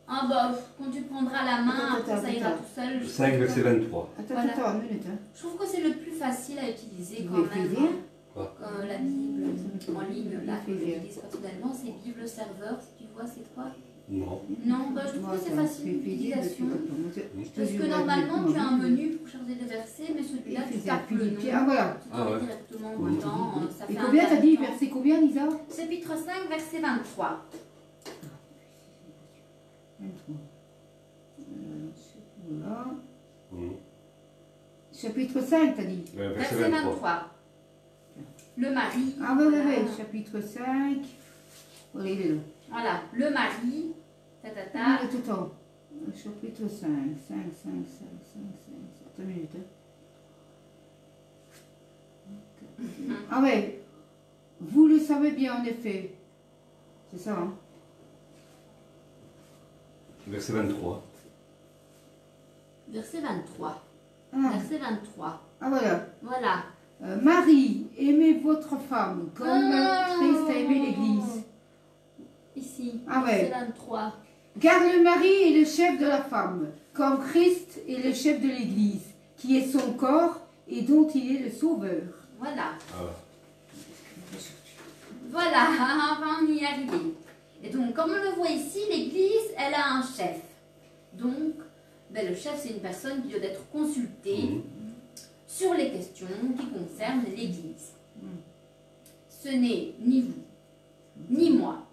Ah bah, quand tu prendras la main, Attends, après ça ira attends. tout seul. 5, verset 23. Voilà. Attends, une minute. Hein. Je trouve que c'est le plus facile à utiliser quand même. Éphésiens. La Bible en ligne, là, que Éphésiens. j'utilise personnellement, c'est Bible serveur, si tu vois, c'est quoi? Non. Non, bah, je trouve que c'est facile d'utilisation. Parce que normalement, tu as un menu pour charger des versets, mais celui-là, tu tapes le nom. Ah voilà. Tu tapes directement dedans. Ça Et fait combien un t'as dit? temps. Verset combien, Lisa? Chapitre 5, verset 23. 23. Voilà. Mhm. Chapitre 5, t'as dit? Verset Verset 23. 23. Le mari. Ah ouais, voilà. chapitre 5. Voilà, il est là. Voilà, le mari. Ta, ta, ta. Ah, attends. Chapitre 5. 5. Attends une minute. Hein. Ah ouais. Vous le savez bien, en effet. C'est ça, hein? Verset 23. Verset 23. Ah, Verset 23. voilà. Voilà. Marie, aimez votre femme comme Christ a aimé l'Église. Ici. Ah ouais. Verset 23. Car le mari est le chef de la femme, comme Christ est le chef de l'Église, qui est son corps et dont il est le sauveur. Voilà. Ah. Voilà, on va y arriver. Et donc, comme on le voit ici, l'Église, elle a un chef. Donc, le chef, c'est une personne qui doit être consultée sur les questions qui concernent l'Église. Ce n'est ni vous, ni moi,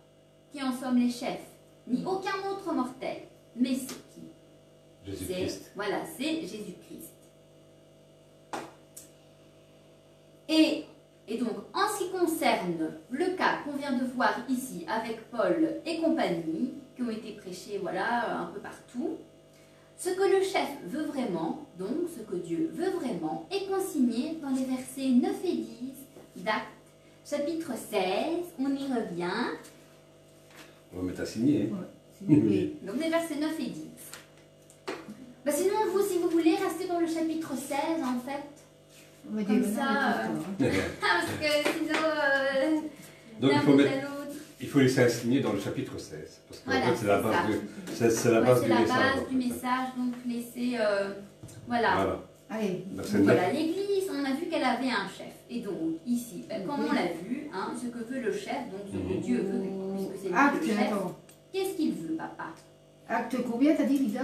qui en sommes les chefs, ni aucun autre mortel. Mais c'est qui? Jésus-Christ. Voilà, c'est Jésus-Christ. Et donc, en ce qui concerne le cas qu'on vient de voir ici avec Paul et compagnie, qui ont été prêchés, voilà, un peu partout, ce que le chef veut vraiment, donc ce que Dieu veut vraiment, est consigné dans les versets 9 et 10 d'Actes, chapitre 16, on y revient. On va mettre à signer. Oui. Donc les versets 9 et 10. Sinon, vous, si vous voulez, restez dans le chapitre 16, en fait. On va Comme dire ça, parce que sinon, Donc l'un il faut, bout à mettre, l'autre. il faut laisser assigner dans le chapitre 16. Parce qu'en Voilà, fait, c'est la c'est base, ça. c'est la Ouais, base c'est du la message. base en du fait. message, donc laissez, voilà. Voilà. Allez. Verset Donc 9. voilà, l'Église, on a vu qu'elle avait un chef. Et donc, ici, comme on l'a vu, hein, ce que veut le chef, donc ce que Dieu veut, puisque c'est lui Acte, le chef, attends. qu'est-ce qu'il veut, papa? Acte combien t'as dit, Lisa?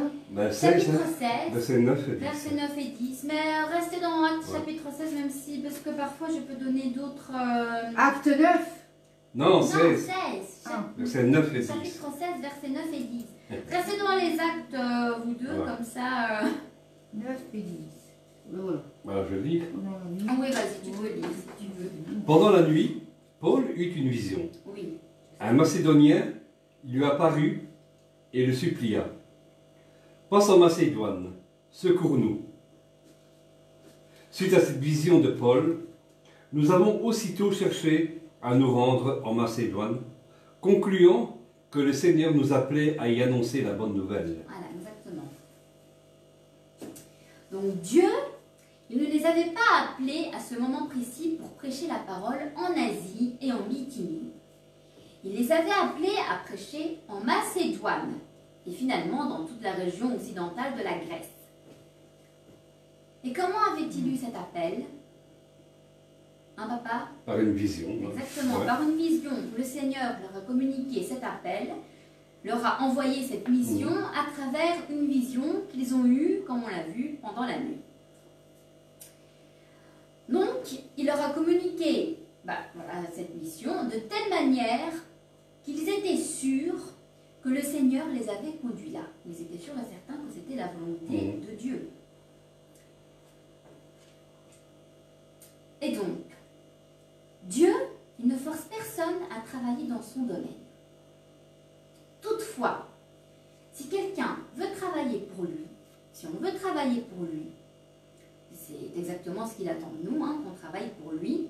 Chapitre 16, Verset 9 et 10. versets 9 et 10. Mais restez dans Acte Ouais. chapitre 16, même si, parce que parfois je peux donner d'autres... Acte 9. Non, Non, 16. 16. Ah. Verset 9 et 10. Chapitre 16, versets 9 et 10. Restez dans les actes, vous deux, Ouais. comme ça. 9 et 10. Voilà. Voilà, je lis. On a mis. Ah oui, vas-y, tu peux lire si tu veux. Pendant la nuit, Paul eut une vision. Oui. Un Macédonien lui apparut et le supplia. Passe en Macédoine, secours-nous. Suite à cette vision de Paul, nous avons aussitôt cherché à nous rendre en Macédoine, concluant que le Seigneur nous appelait à y annoncer la bonne nouvelle. Voilà, exactement. Donc Dieu, il ne les avait pas appelés à ce moment précis pour prêcher la parole en Asie et en Bithynie. Il les avait appelés à prêcher en Macédoine et finalement dans toute la région occidentale de la Grèce. Et comment avait-il eu cet appel? Hein, papa? Par une vision. Exactement, Ouais. par une vision. Le Seigneur leur a communiqué cet appel, leur a envoyé cette mission à travers une vision qu'ils ont eue, comme on l'a vu, pendant la nuit. Donc, il leur a communiqué voilà, cette mission de telle manière qu'ils étaient sûrs que le Seigneur les avait conduits là. Ils étaient sûrs et certains que c'était la volonté de Dieu. Et donc, Dieu, il ne force personne à travailler dans son domaine. Toutefois, si quelqu'un veut travailler pour lui, si on veut travailler pour lui, c'est exactement ce qu'il attend de nous, hein, qu'on travaille pour lui,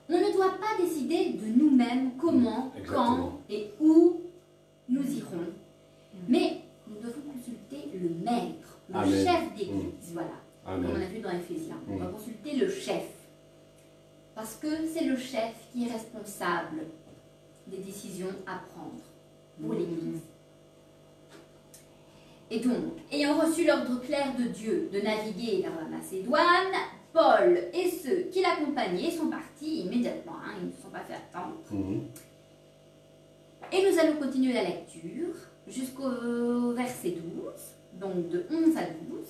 on ne doit pas décider de nous-mêmes comment, Exactement. quand et où nous irons, mais nous devons consulter le maître, le Amen. chef d'église, voilà, comme on Amen. a vu dans Éphésiens. On va consulter le chef. Parce que c'est le chef qui est responsable des décisions à prendre pour l'Église. Et donc, ayant reçu l'ordre clair de Dieu de naviguer vers la Macédoine, Paul et ceux qui l'accompagnaient sont partis immédiatement. Hein, ils ne se sont pas fait attendre. Et nous allons continuer la lecture jusqu'au verset 12, donc de 11 à 12.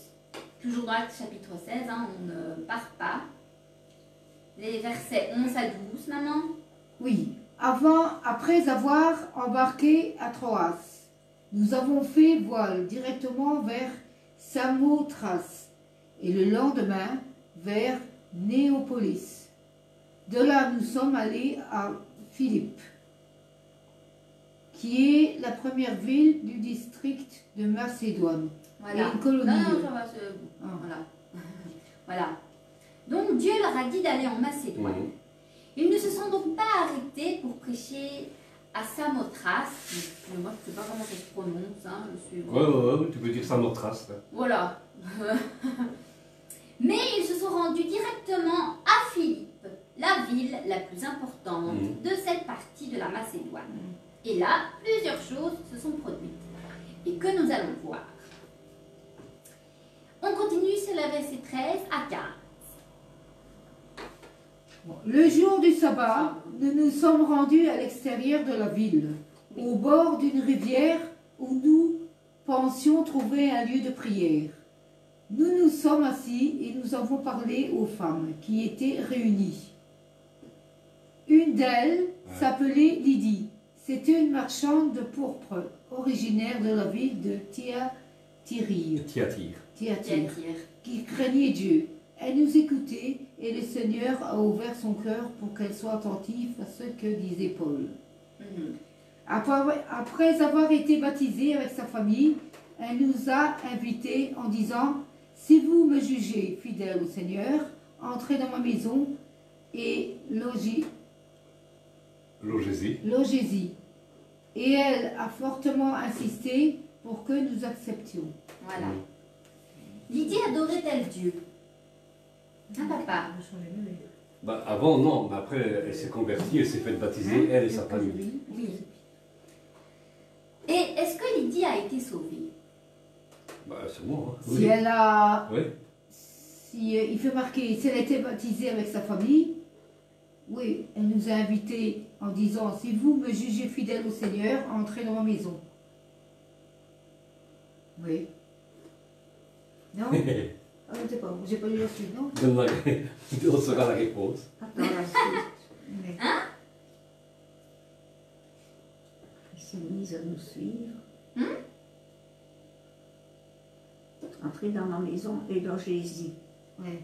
Toujours dans Actes chapitre 16, hein, on ne part pas. Les versets 11 à 12, maman. Oui. Après avoir embarqué à Troas, nous avons fait voile directement vers Samothrace et le lendemain vers Néapolis. De là, nous sommes allés à Philippe, qui est la première ville du district de Macédoine. Voilà. Et une colonie. Non, ça va, Ah. voilà. Voilà. Donc Dieu leur a dit d'aller en Macédoine. Ils ne se sont donc pas arrêtés pour prêcher à Samothrace. Moi, je ne sais pas comment ça se prononce. Hein, je suis... Ouais, tu peux dire ça notre trace. Là. Voilà. Mais ils se sont rendus directement à Philippe, la ville la plus importante de cette partie de la Macédoine. Et là, plusieurs choses se sont produites et que nous allons voir. On continue sur le verset 13 à 15. Le jour du sabbat, nous nous sommes rendus à l'extérieur de la ville, au bord d'une rivière où nous pensions trouver un lieu de prière. Nous nous sommes assis et nous avons parlé aux femmes qui étaient réunies. Une d'elles s'appelait Lydie. C'était une marchande de pourpre, originaire de la ville de Thyatire, qui craignait Dieu. Elle nous écoutait et le Seigneur a ouvert son cœur pour qu'elle soit attentive à ce que disait Paul. Après avoir été baptisée avec sa famille, elle nous a invités en disant « Si vous me jugez fidèle au Seigneur, entrez dans ma maison et logez-y. » Et elle a fortement insisté pour que nous acceptions. Voilà. Lydie adorait-elle Dieu? Hein, papa? Bah, avant, non, mais après, elle s'est convertie, elle s'est faite baptiser, elle et sa famille. Oui. Et est-ce que Lydie a été sauvée? Bah, sûrement. Hein. Si elle a... Oui. Si, il fait marquer, si elle a été baptisée avec sa famille, oui, elle nous a invités en disant « Si vous me jugez fidèle au Seigneur, entrez dans ma maison. » Oui. Non? Ah, je sais pas, j'ai pas lu la suite, non? On saura la réponse. Attends la suite. Mais- Ils sont mis à nous suivre. Entrez dans ma maison et logez-y. Ouais.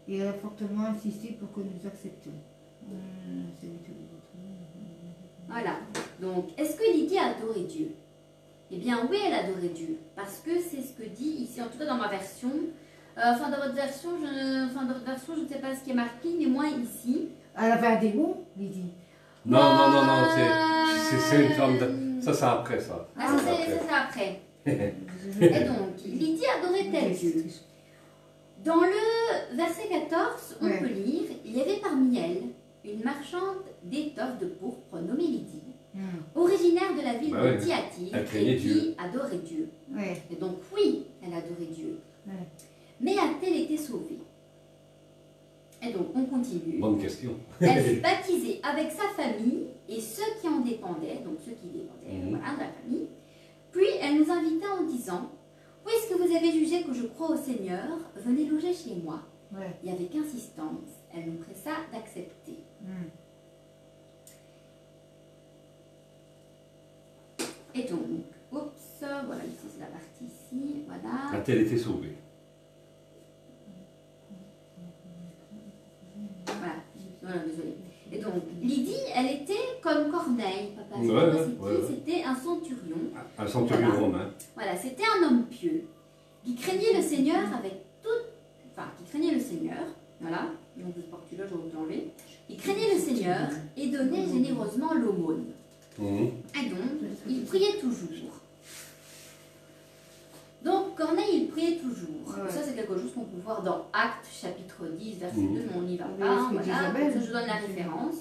Et elle a fortement insisté pour que nous acceptions. Voilà. Donc, est-ce que Lydie a adoré Dieu? Eh bien, oui, elle adorait Dieu. Parce que c'est ce que dit ici, en tout cas dans ma version. Dans votre version, je ne sais pas ce qui est marqué, mais moi ici, Elle avait un démon, Lydie. Non, non, non, non, c'est une femme de... Ça, c'est après, ça. Ah, ça, c'est après. Et donc, Lydie adorait-elle Dieu? Dans le verset 14, on Ouais. peut lire, il y avait parmi elles une marchande d'étoffes de pourpre nommée Lydie, originaire de la ville Bah de ouais. Thyatire, Elle craignait et qui Dieu. adorait Dieu. Ouais. Et donc, oui, elle adorait Dieu. Ouais. Mais a-t-elle été sauvée? Et donc, on continue. Bonne question. Elle fut baptisée avec sa famille et ceux qui en dépendaient, donc ceux qui dépendaient Mhm. voilà, de la famille. Puis elle nous invita en disant, puisque vous avez jugé que je crois au Seigneur, venez loger chez moi. Ouais. Et avec insistance, elle nous pressa d'accepter. Et donc, oups, voilà, ici c'est la partie ici, voilà. A-t-elle été sauvée? Voilà, désolée. Et donc, Lydie, elle était comme Corneille, papa. Ouais, C'était ouais, qui ouais. C'était un centurion. Un centurion Voilà. romain. Voilà, c'était un homme pieux qui craignait le Seigneur avec toute. Enfin, qui craignait le Seigneur. Voilà, donc ce parti-là, je vais vous l'enlever. Il craignait le Seigneur et donnait généreusement l'aumône. Mhm. Et donc, il priait toujours. Donc, Corneille, il priait toujours. Ouais. Ça, c'est quelque chose qu'on peut voir dans Actes, chapitre 10, verset 2, Mhm. mais on n'y va Oui, pas. c'est Voilà, d'Isabelle. comme ça, je donne la référence.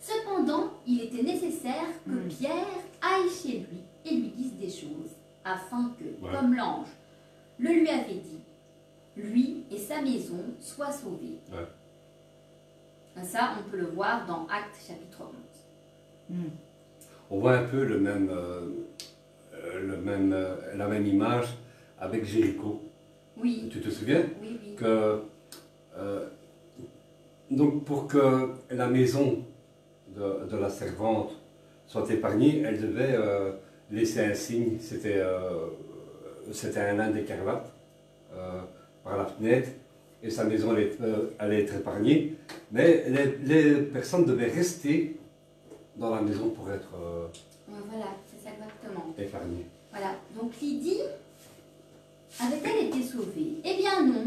Cependant, il était nécessaire que Mhm. Pierre aille chez lui et lui dise des choses, afin que, Ouais. comme l'ange le lui avait dit, lui et sa maison soient sauvés. Ouais. Ça, on peut le voir dans Actes, chapitre 11. On voit un peu la même image avec Jéricho. Oui, Tu te souviens oui, oui. que donc pour que la maison de la servante soit épargnée, elle devait laisser un signe. C'était un lin d'écarlate par la fenêtre et sa maison allait être épargnée. Mais les personnes devaient rester dans la maison pour être Voilà, c'est ça exactement. épargnées. Voilà, donc Lydie, avait-elle été sauvée? Eh bien non,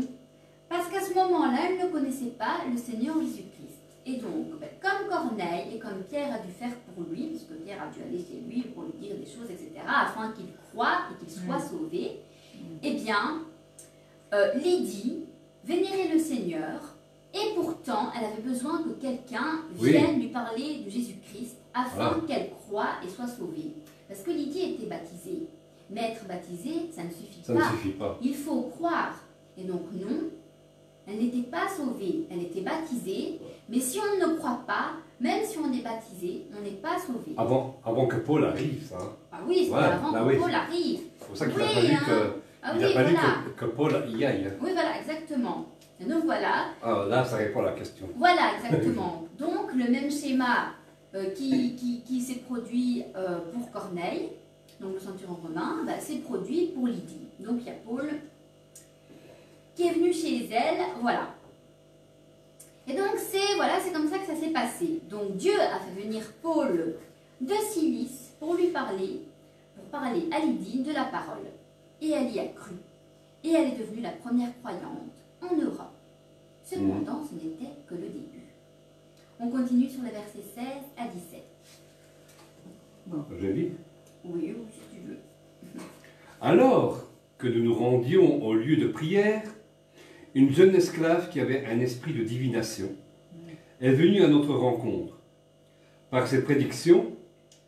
parce qu'à ce moment-là, elle ne connaissait pas le Seigneur Jésus-Christ. Et donc, comme Corneille et comme Pierre a dû faire pour lui, parce que Pierre a dû aller chez lui pour lui dire des choses, etc., afin qu'il croie et qu'il soit sauvé, eh bien, Lydie vénérait le Seigneur, et pourtant, elle avait besoin que quelqu'un Oui. vienne lui parler de Jésus-Christ, afin Voilà. qu'elle croie et soit sauvée. Parce que Lydie était baptisée. Mais être baptisée, ça ne suffit Ça ne pas. suffit pas. Il faut croire. Et donc non, elle n'était pas sauvée. Elle était baptisée. Mais si on ne croit pas, même si on est baptisé, on n'est pas sauvé. Avant que Paul arrive, ça. Hein. Ah oui, c'était Ouais, avant bah que oui. Paul arrive. C'est pour ça qu'il Oui, a fallu hein. que, Ah il oui, a fallu voilà. que Paul y aille. Hein. Oui, voilà, exactement. Et donc voilà, Ah, là, ça répond à la question. voilà, exactement. Donc le même schéma qui s'est produit pour Corneille, donc le centurion romain, s'est produit pour Lydie. Donc il y a Paul qui est venu chez elle, voilà. Et donc c'est comme ça que ça s'est passé. Donc Dieu a fait venir Paul de Cilice pour parler à Lydie de la parole. Et elle y a cru. Et elle est devenue la première croyante en Europe. Cependant, ce n'était que le début. On continue sur les versets 16 à 17. Je lis. Oui, ou si tu veux. Alors que nous nous rendions au lieu de prière, une jeune esclave qui avait un esprit de divination est venue à notre rencontre. Par ses prédictions,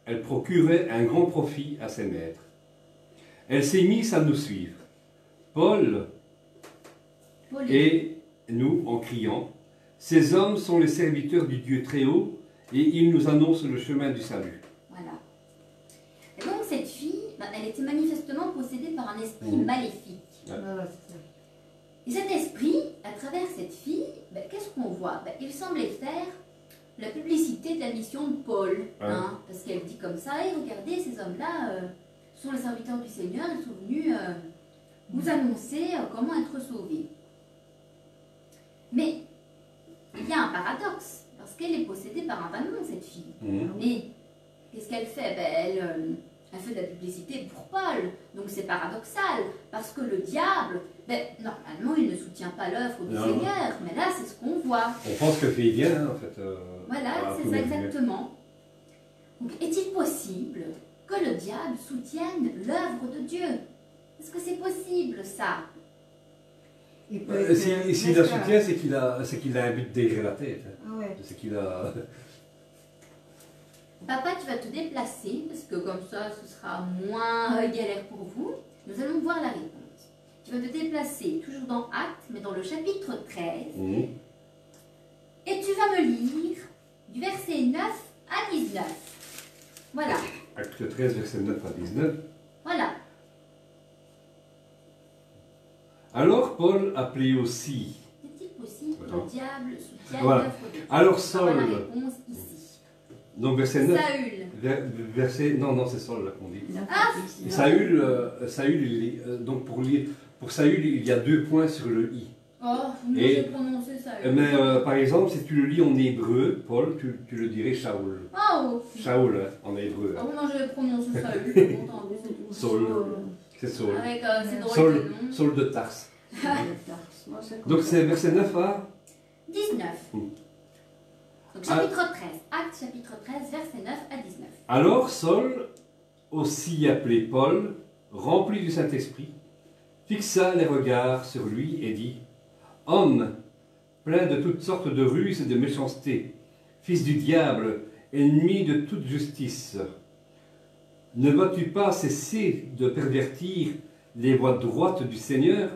elle procurait un grand profit à ses maîtres. Elle s'est mise à nous suivre. Paul et nous en criant, ces hommes sont les serviteurs du Dieu très haut et ils nous annoncent le chemin du salut. Voilà. Et donc cette fille, elle était manifestement possédée par un esprit maléfique. Voilà, c'est ça. Et cet esprit, à travers cette fille, qu'est-ce qu'on voit? Il semblait faire la publicité de la mission de Paul. Hein, parce qu'elle dit comme ça, et regardez, ces hommes-là sont les serviteurs du Seigneur, ils sont venus vous annoncer comment être sauvés. Mais il y a un paradoxe, parce qu'elle est possédée par un démon, cette fille. Mais qu'est-ce qu'elle fait? elle fait de la publicité pour Paul. Donc c'est paradoxal, parce que le diable, ben, normalement, il ne soutient pas l'œuvre du Non. Seigneur, mais là, c'est ce qu'on voit. On pense que fait bien, hein, en fait. Voilà, c'est ça exactement. Donc, est-il possible que le diable soutienne l'œuvre de Dieu? Est-ce que c'est possible, ça? Il peut être, S'il la soutient, c'est qu'il a un but derrière la tête. Hein. Ah ouais. C'est qu'il a... Papa, tu vas te déplacer, parce que comme ça, ce sera moins galère pour vous. Nous allons voir la réponse. Tu vas te déplacer, toujours dans Actes, mais dans le chapitre 13. Mhm. Et tu vas me lire du verset 9 à 19. Voilà, Acte 13, verset 9 à 19. voilà. Alors Paul appelait aussi. Est-il possible que Attends. le diable soutienne Voilà. l'œuvre de Dieu? Alors Voilà Saul, la réponse ici. donc verset 9. Saül. Verset, non, c'est Saul là qu'on dit. Ah, Saül, donc pour Saül, il y a 2 points sur le i. Oh, moi Et- j'ai prononcé Saül. Mais par exemple, si tu le lis en hébreu, Paul, tu le dirais Shaoul. Oh, Shaoul, hein, en hébreu. oh, moi j'ai prononcé Saül, j'ai pas entendu, c'est tout. Saul, c'est Saul. Avec ses droits Saul, de nom. Saul de Tarse. Moi, c'est comme Donc ça. c'est verset 9 à 19. Mm. Donc chapitre 13, Actes chapitre 13, verset 9 à 19. Alors Saul, aussi appelé Paul, rempli du Saint-Esprit, fixa les regards sur lui et dit: Homme, plein de toutes sortes de ruses et de méchanceté, fils du diable, ennemi de toute justice, ne vas-tu pas cesser de pervertir les voies droites du Seigneur?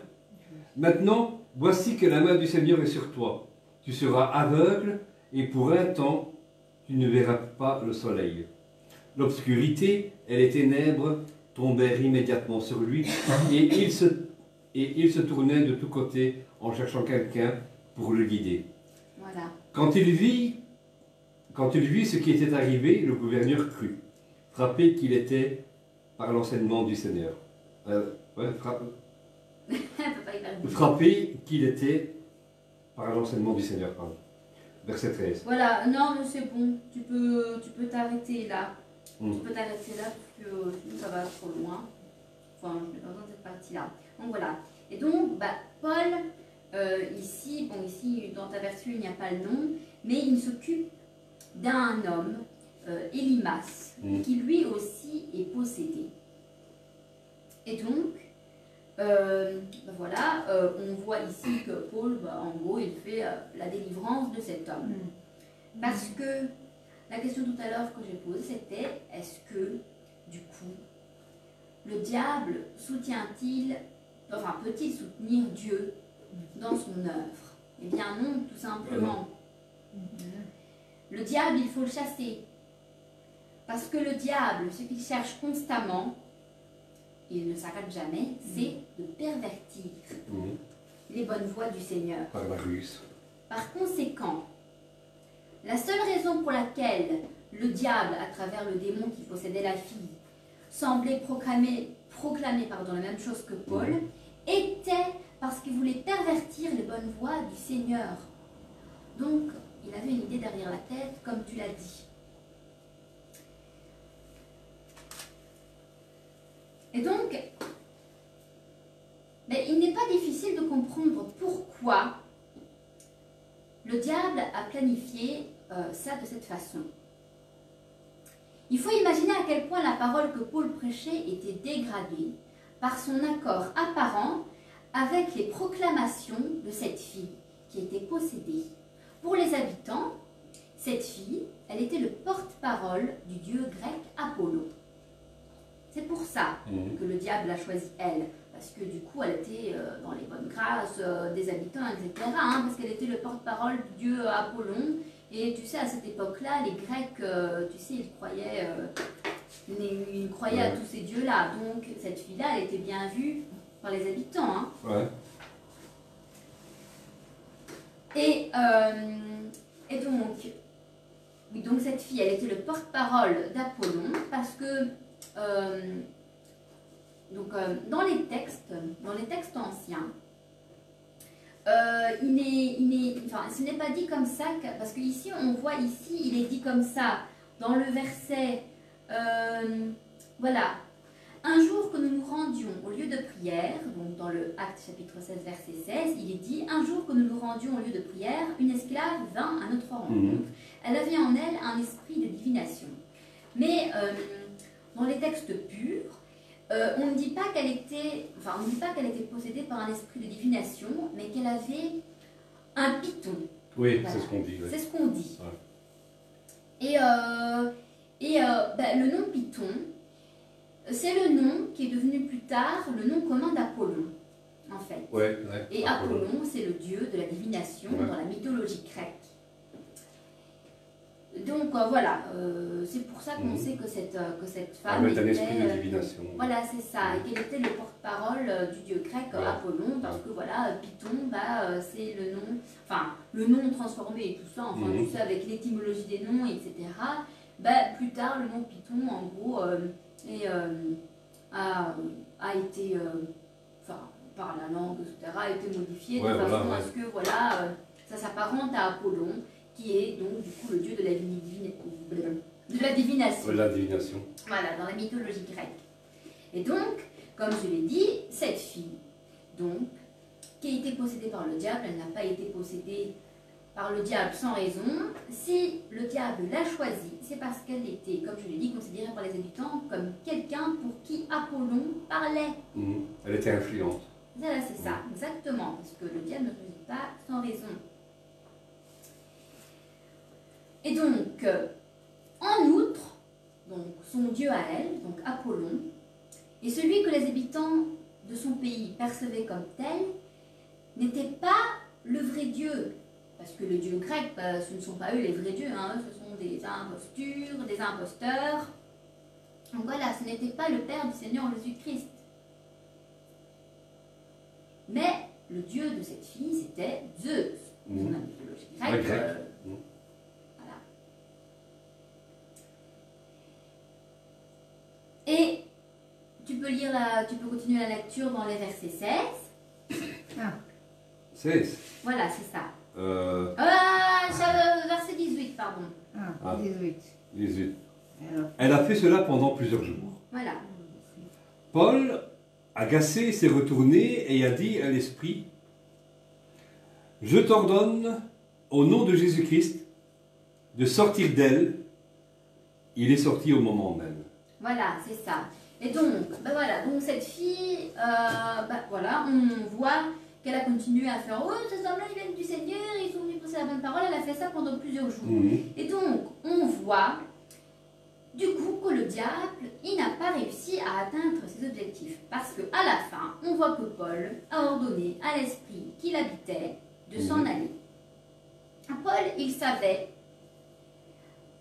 Maintenant, voici que la main du Seigneur est sur toi. Tu seras aveugle et pour un temps, tu ne verras pas le soleil. L'obscurité et les ténèbres tombèrent immédiatement sur lui et il se tournait de tous côtés en cherchant quelqu'un pour le guider. Voilà. Quand il vit ce qui était arrivé, le gouverneur crut, frappé qu'il était par l'enseignement du Seigneur. Papa, il va le dire. Frappé qu'il était par l'enseignement du Seigneur. Pardon. Verset 13. Voilà, non mais c'est bon, tu peux t'arrêter là. Mm. Tu peux t'arrêter là parce que sinon ça va trop loin. Enfin, je n'ai pas besoin de cette partie-là. Donc voilà. Et donc, bah, Paul, ici, dans ta version il n'y a pas le nom, mais il s'occupe d'un homme, Élimas, Mm. qui lui aussi est possédé. Et donc, voilà, on voit ici que Paul, en gros, il fait la délivrance de cet homme. Parce que la question tout à l'heure que j'ai posée, c'était est-ce que, du coup, le diable peut-il soutenir Dieu dans son œuvre? Eh bien non, tout simplement. Le diable, il faut le chasser. Parce que le diable, ce qu'il cherche constamment, il ne s'arrête jamais, c'est de pervertir les bonnes voies du Seigneur. Par la ruse. Par conséquent, la seule raison pour laquelle le diable, à travers le démon qui possédait la fille, semblait proclamer la même chose que Paul, était parce qu'il voulait pervertir les bonnes voies du Seigneur. Donc, il avait une idée derrière la tête, comme tu l'as dit. Et donc, il n'est pas difficile de comprendre pourquoi le diable a planifié ça de cette façon. Il faut imaginer à quel point la parole que Paul prêchait était dégradée par son accord apparent avec les proclamations de cette fille qui était possédée. Pour les habitants, cette fille, elle était le porte-parole du dieu grec Apollo. C'est pour ça que le diable a choisi elle, parce que du coup elle était dans les bonnes grâces des habitants, etc. Parce qu'elle était le porte-parole du dieu Apollon. Et tu sais, à cette époque-là, les Grecs, tu sais, ils croyaient à tous ces dieux-là. Donc cette fille-là, elle était bien vue par les habitants. Ouais. Et donc cette fille, elle était le porte-parole d'Apollon parce que dans les textes anciens, ce n'est pas dit comme ça, parce qu'ici on voit il est dit comme ça dans le verset voilà, un jour que nous nous rendions au lieu de prière, donc dans le Acte chapitre 16 verset 16, il est dit, un jour que nous nous rendions au lieu de prière, une esclave vint à notre rencontre. Elle avait en elle un esprit de divination. Mais dans les textes purs, on ne dit pas qu'elle était, enfin, on ne dit pas qu'elle était possédée par un esprit de divination, mais qu'elle avait un python. Oui, Voilà. c'est ce qu'on dit. Oui. C'est ce qu'on dit. Ouais. Le nom Python, c'est le nom qui est devenu plus tard le nom commun d'Apollon, en fait. Ouais, ouais. Et Apollon, c'est le dieu de la divination Ouais. dans la mythologie grecque. Donc voilà, c'est pour ça qu'on sait que cette femme Avec un était, esprit de divination. voilà, c'est ça, et qu'elle était le porte-parole du dieu grec Ouais. Apollon, parce que voilà, Python, c'est le nom, enfin, le nom transformé et tout ça, enfin, tout ça avec l'étymologie des noms, etc. Plus tard, le nom Python, en gros, a été, par la langue, etc., a été modifié Ouais, de façon voilà, à ce que, voilà, ça s'apparente à Apollon, qui est donc du coup le dieu de la divination. La divination. Voilà, dans la mythologie grecque. Et donc, comme je l'ai dit, cette fille, donc, qui a été possédée par le diable, elle n'a pas été possédée par le diable sans raison. Si le diable l'a choisie, c'est parce qu'elle était, comme je l'ai dit, considérée par les habitants comme quelqu'un pour qui Apollon parlait. Elle était influente. Voilà, c'est ça, exactement, parce que le diable ne choisit pas sans raison. Et donc, en outre, donc, son dieu à elle, donc Apollon, et celui que les habitants de son pays percevaient comme tel, n'était pas le vrai dieu. Parce que le dieu grec, ce ne sont pas eux les vrais dieux, hein, ce sont des impostures, des imposteurs. Donc voilà, ce n'était pas le Père du Seigneur Jésus-Christ. Mais le dieu de cette fille, c'était Zeus. Dans la mythologie grecque. Voilà. Et tu peux continuer la lecture dans les versets 16. 16. Voilà, c'est ça. Verset 18, pardon. Ah, 18. 18. Alors, Elle a fait cela pendant plusieurs jours. Voilà. Paul, agacé, s'est retourné et a dit à l'esprit, je t'ordonne, au nom de Jésus-Christ, de sortir d'elle. Il est sorti au moment même. Voilà, c'est ça. Et donc, donc cette fille, voilà, on voit qu'elle a continué à faire, oh, ces hommes-là, ils viennent du Seigneur, ils sont venus pousser la bonne parole, elle a fait ça pendant plusieurs jours. Et donc, on voit, du coup, que le diable, il n'a pas réussi à atteindre ses objectifs. Parce qu'à la fin, on voit que Paul a ordonné à l'esprit qui l'habitait de s'en aller. Paul, il savait,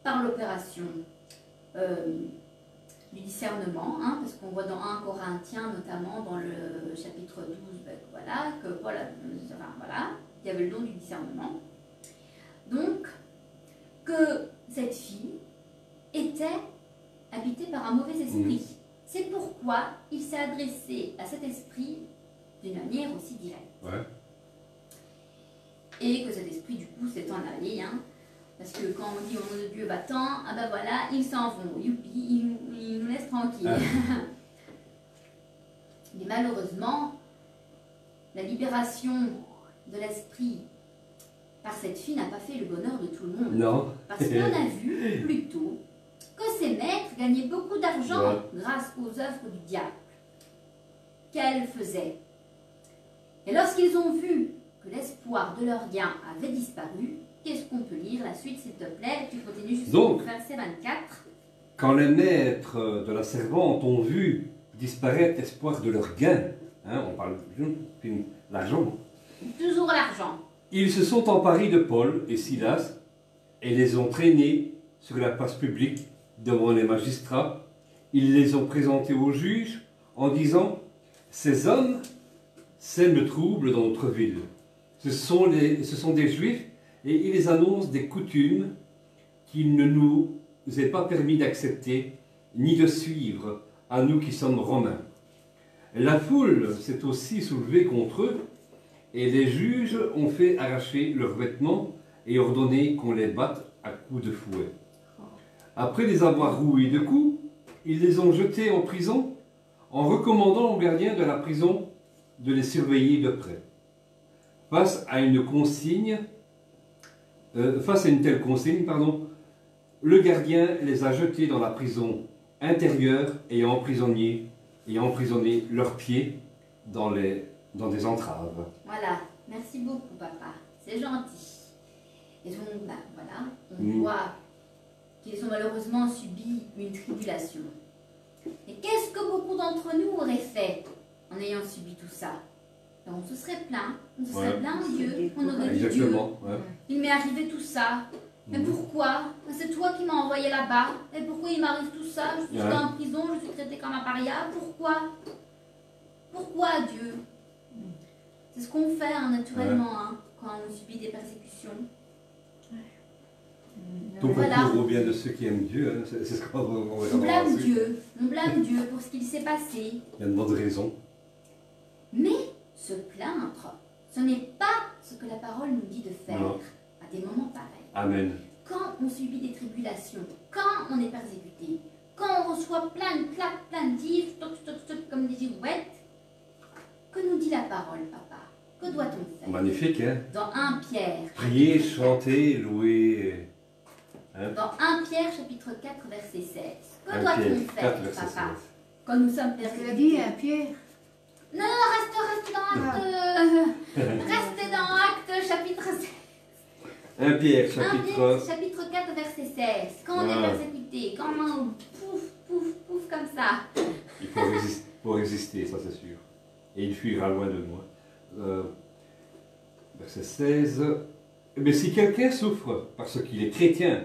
par l'opération du discernement, hein, parce qu'on voit dans 1 Corinthiens, notamment dans le chapitre 12, voilà, que Paul il y avait le don du discernement. Donc, que cette fille était habitée par un mauvais esprit. C'est pourquoi il s'est adressé à cet esprit d'une manière aussi directe. Ouais. Et que cet esprit, du coup, s'est en allé, hein, parce que quand on dit au nom de Dieu, va-t'en, voilà, ils s'en vont, youpi, ils nous laissent tranquilles. Mais malheureusement, la libération de l'esprit par cette fille n'a pas fait le bonheur de tout le monde. Non. Parce qu'on a vu plutôt que ces maîtres gagnaient beaucoup d'argent grâce aux œuvres du diable qu'elle faisait. Et lorsqu'ils ont vu que l'espoir de leur gain avait disparu, qu'est-ce qu'on peut lire? La suite, s'il te plaît, tu continues jusqu'au verset 24. Quand les maîtres de la servante ont vu disparaître l'espoir de leur gain, hein, on parle de l'argent, Toujours l'argent. ils se sont emparés de Paul et Silas et les ont traînés sur la place publique devant les magistrats. Ils les ont présentés aux juges en disant « Ces hommes sèment le trouble dans notre ville. Ce sont des Juifs et ils les annoncent des coutumes qu'il ne nous est pas permis d'accepter ni de suivre à nous qui sommes romains. » La foule s'est aussi soulevée contre eux et les juges ont fait arracher leurs vêtements et ordonné qu'on les batte à coups de fouet. Après les avoir roués de coups, ils les ont jetés en prison en recommandant aux gardiens de la prison de les surveiller de près. Face à une telle consigne, le gardien les a jetés dans la prison intérieure et a emprisonné leurs pieds dans des entraves. Voilà, merci beaucoup papa, c'est gentil. Et donc, voilà, on voit qu'ils ont malheureusement subi une tribulation. Et qu'est-ce que beaucoup d'entre nous auraient fait en ayant subi tout ça? On se serait plaint, on se serait plaint à Dieu, on aurait dit Dieu, il m'est arrivé tout ça. Mais pourquoi? C'est toi qui m'as envoyé là-bas. Et pourquoi il m'arrive tout ça? Je suis en prison, je suis traitée comme un paria. Pourquoi? Pourquoi Dieu? C'est ce qu'on fait naturellement quand on subit des persécutions. Ton Voilà. concours revient de ceux qui aiment Dieu, c'est ce qu'on va On blâme Dieu, pour ce qu'il s'est passé. Il y a de bonnes raisons. Mais se plaindre, ce n'est pas ce que la parole nous dit de faire Non. à des moments pareils. Amen. Quand on subit des tribulations, quand on est persécuté, quand on reçoit plein de claques, plein de livres, comme des girouettes, que nous dit la parole, papa? Que doit-on faire? Magnifique, hein? Dans 1 Pierre. Prier, chanter, louer. Hein? Dans 1 Pierre, chapitre 4, verset 16. Que 1 doit-on Pierre faire, 4, verset papa, 16. quand nous sommes Elle a persécutés? dit, hein, Pierre. Non, reste dans Acte, chapitre 16. 1 Pierre, 1 Pierre, chapitre 4, verset 16. Quand on est persécuté, quand on pouf, comme ça. Il faut résister, ça c'est sûr. Et il fuira loin de moi. Verset 16. Mais si quelqu'un souffre parce qu'il est chrétien,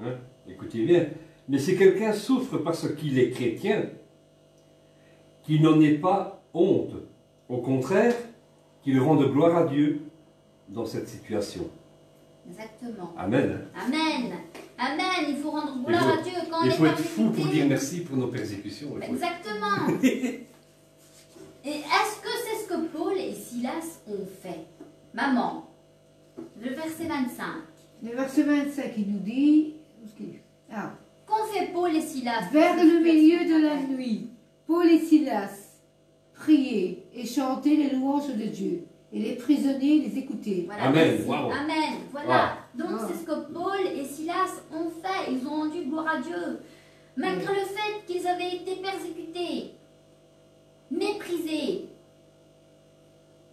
hein, écoutez bien, mais si quelqu'un souffre parce qu'il est chrétien, qu'il n'en ait pas honte, au contraire, qu'il rende gloire à Dieu dans cette situation. Exactement. Amen. Amen. Amen. Il faut rendre gloire à Dieu quand on est Il faut être persécuté. fou pour dire merci pour nos persécutions. Exactement. Et est-ce que c'est ce que Paul et Silas ont fait? Maman, le verset 25. Le verset 25, il nous dit. Qu'ont fait Paul et Silas? Vers le milieu de la nuit, Paul et Silas priaient et chantaient les louanges de Dieu. Et les prisonniers les écoutaient. Voilà, Amen. merci. Wow. Amen. Voilà. Wow. Donc c'est ce que Paul et Silas ont fait. Ils ont rendu gloire à Dieu. Malgré le fait qu'ils avaient été persécutés, méprisés.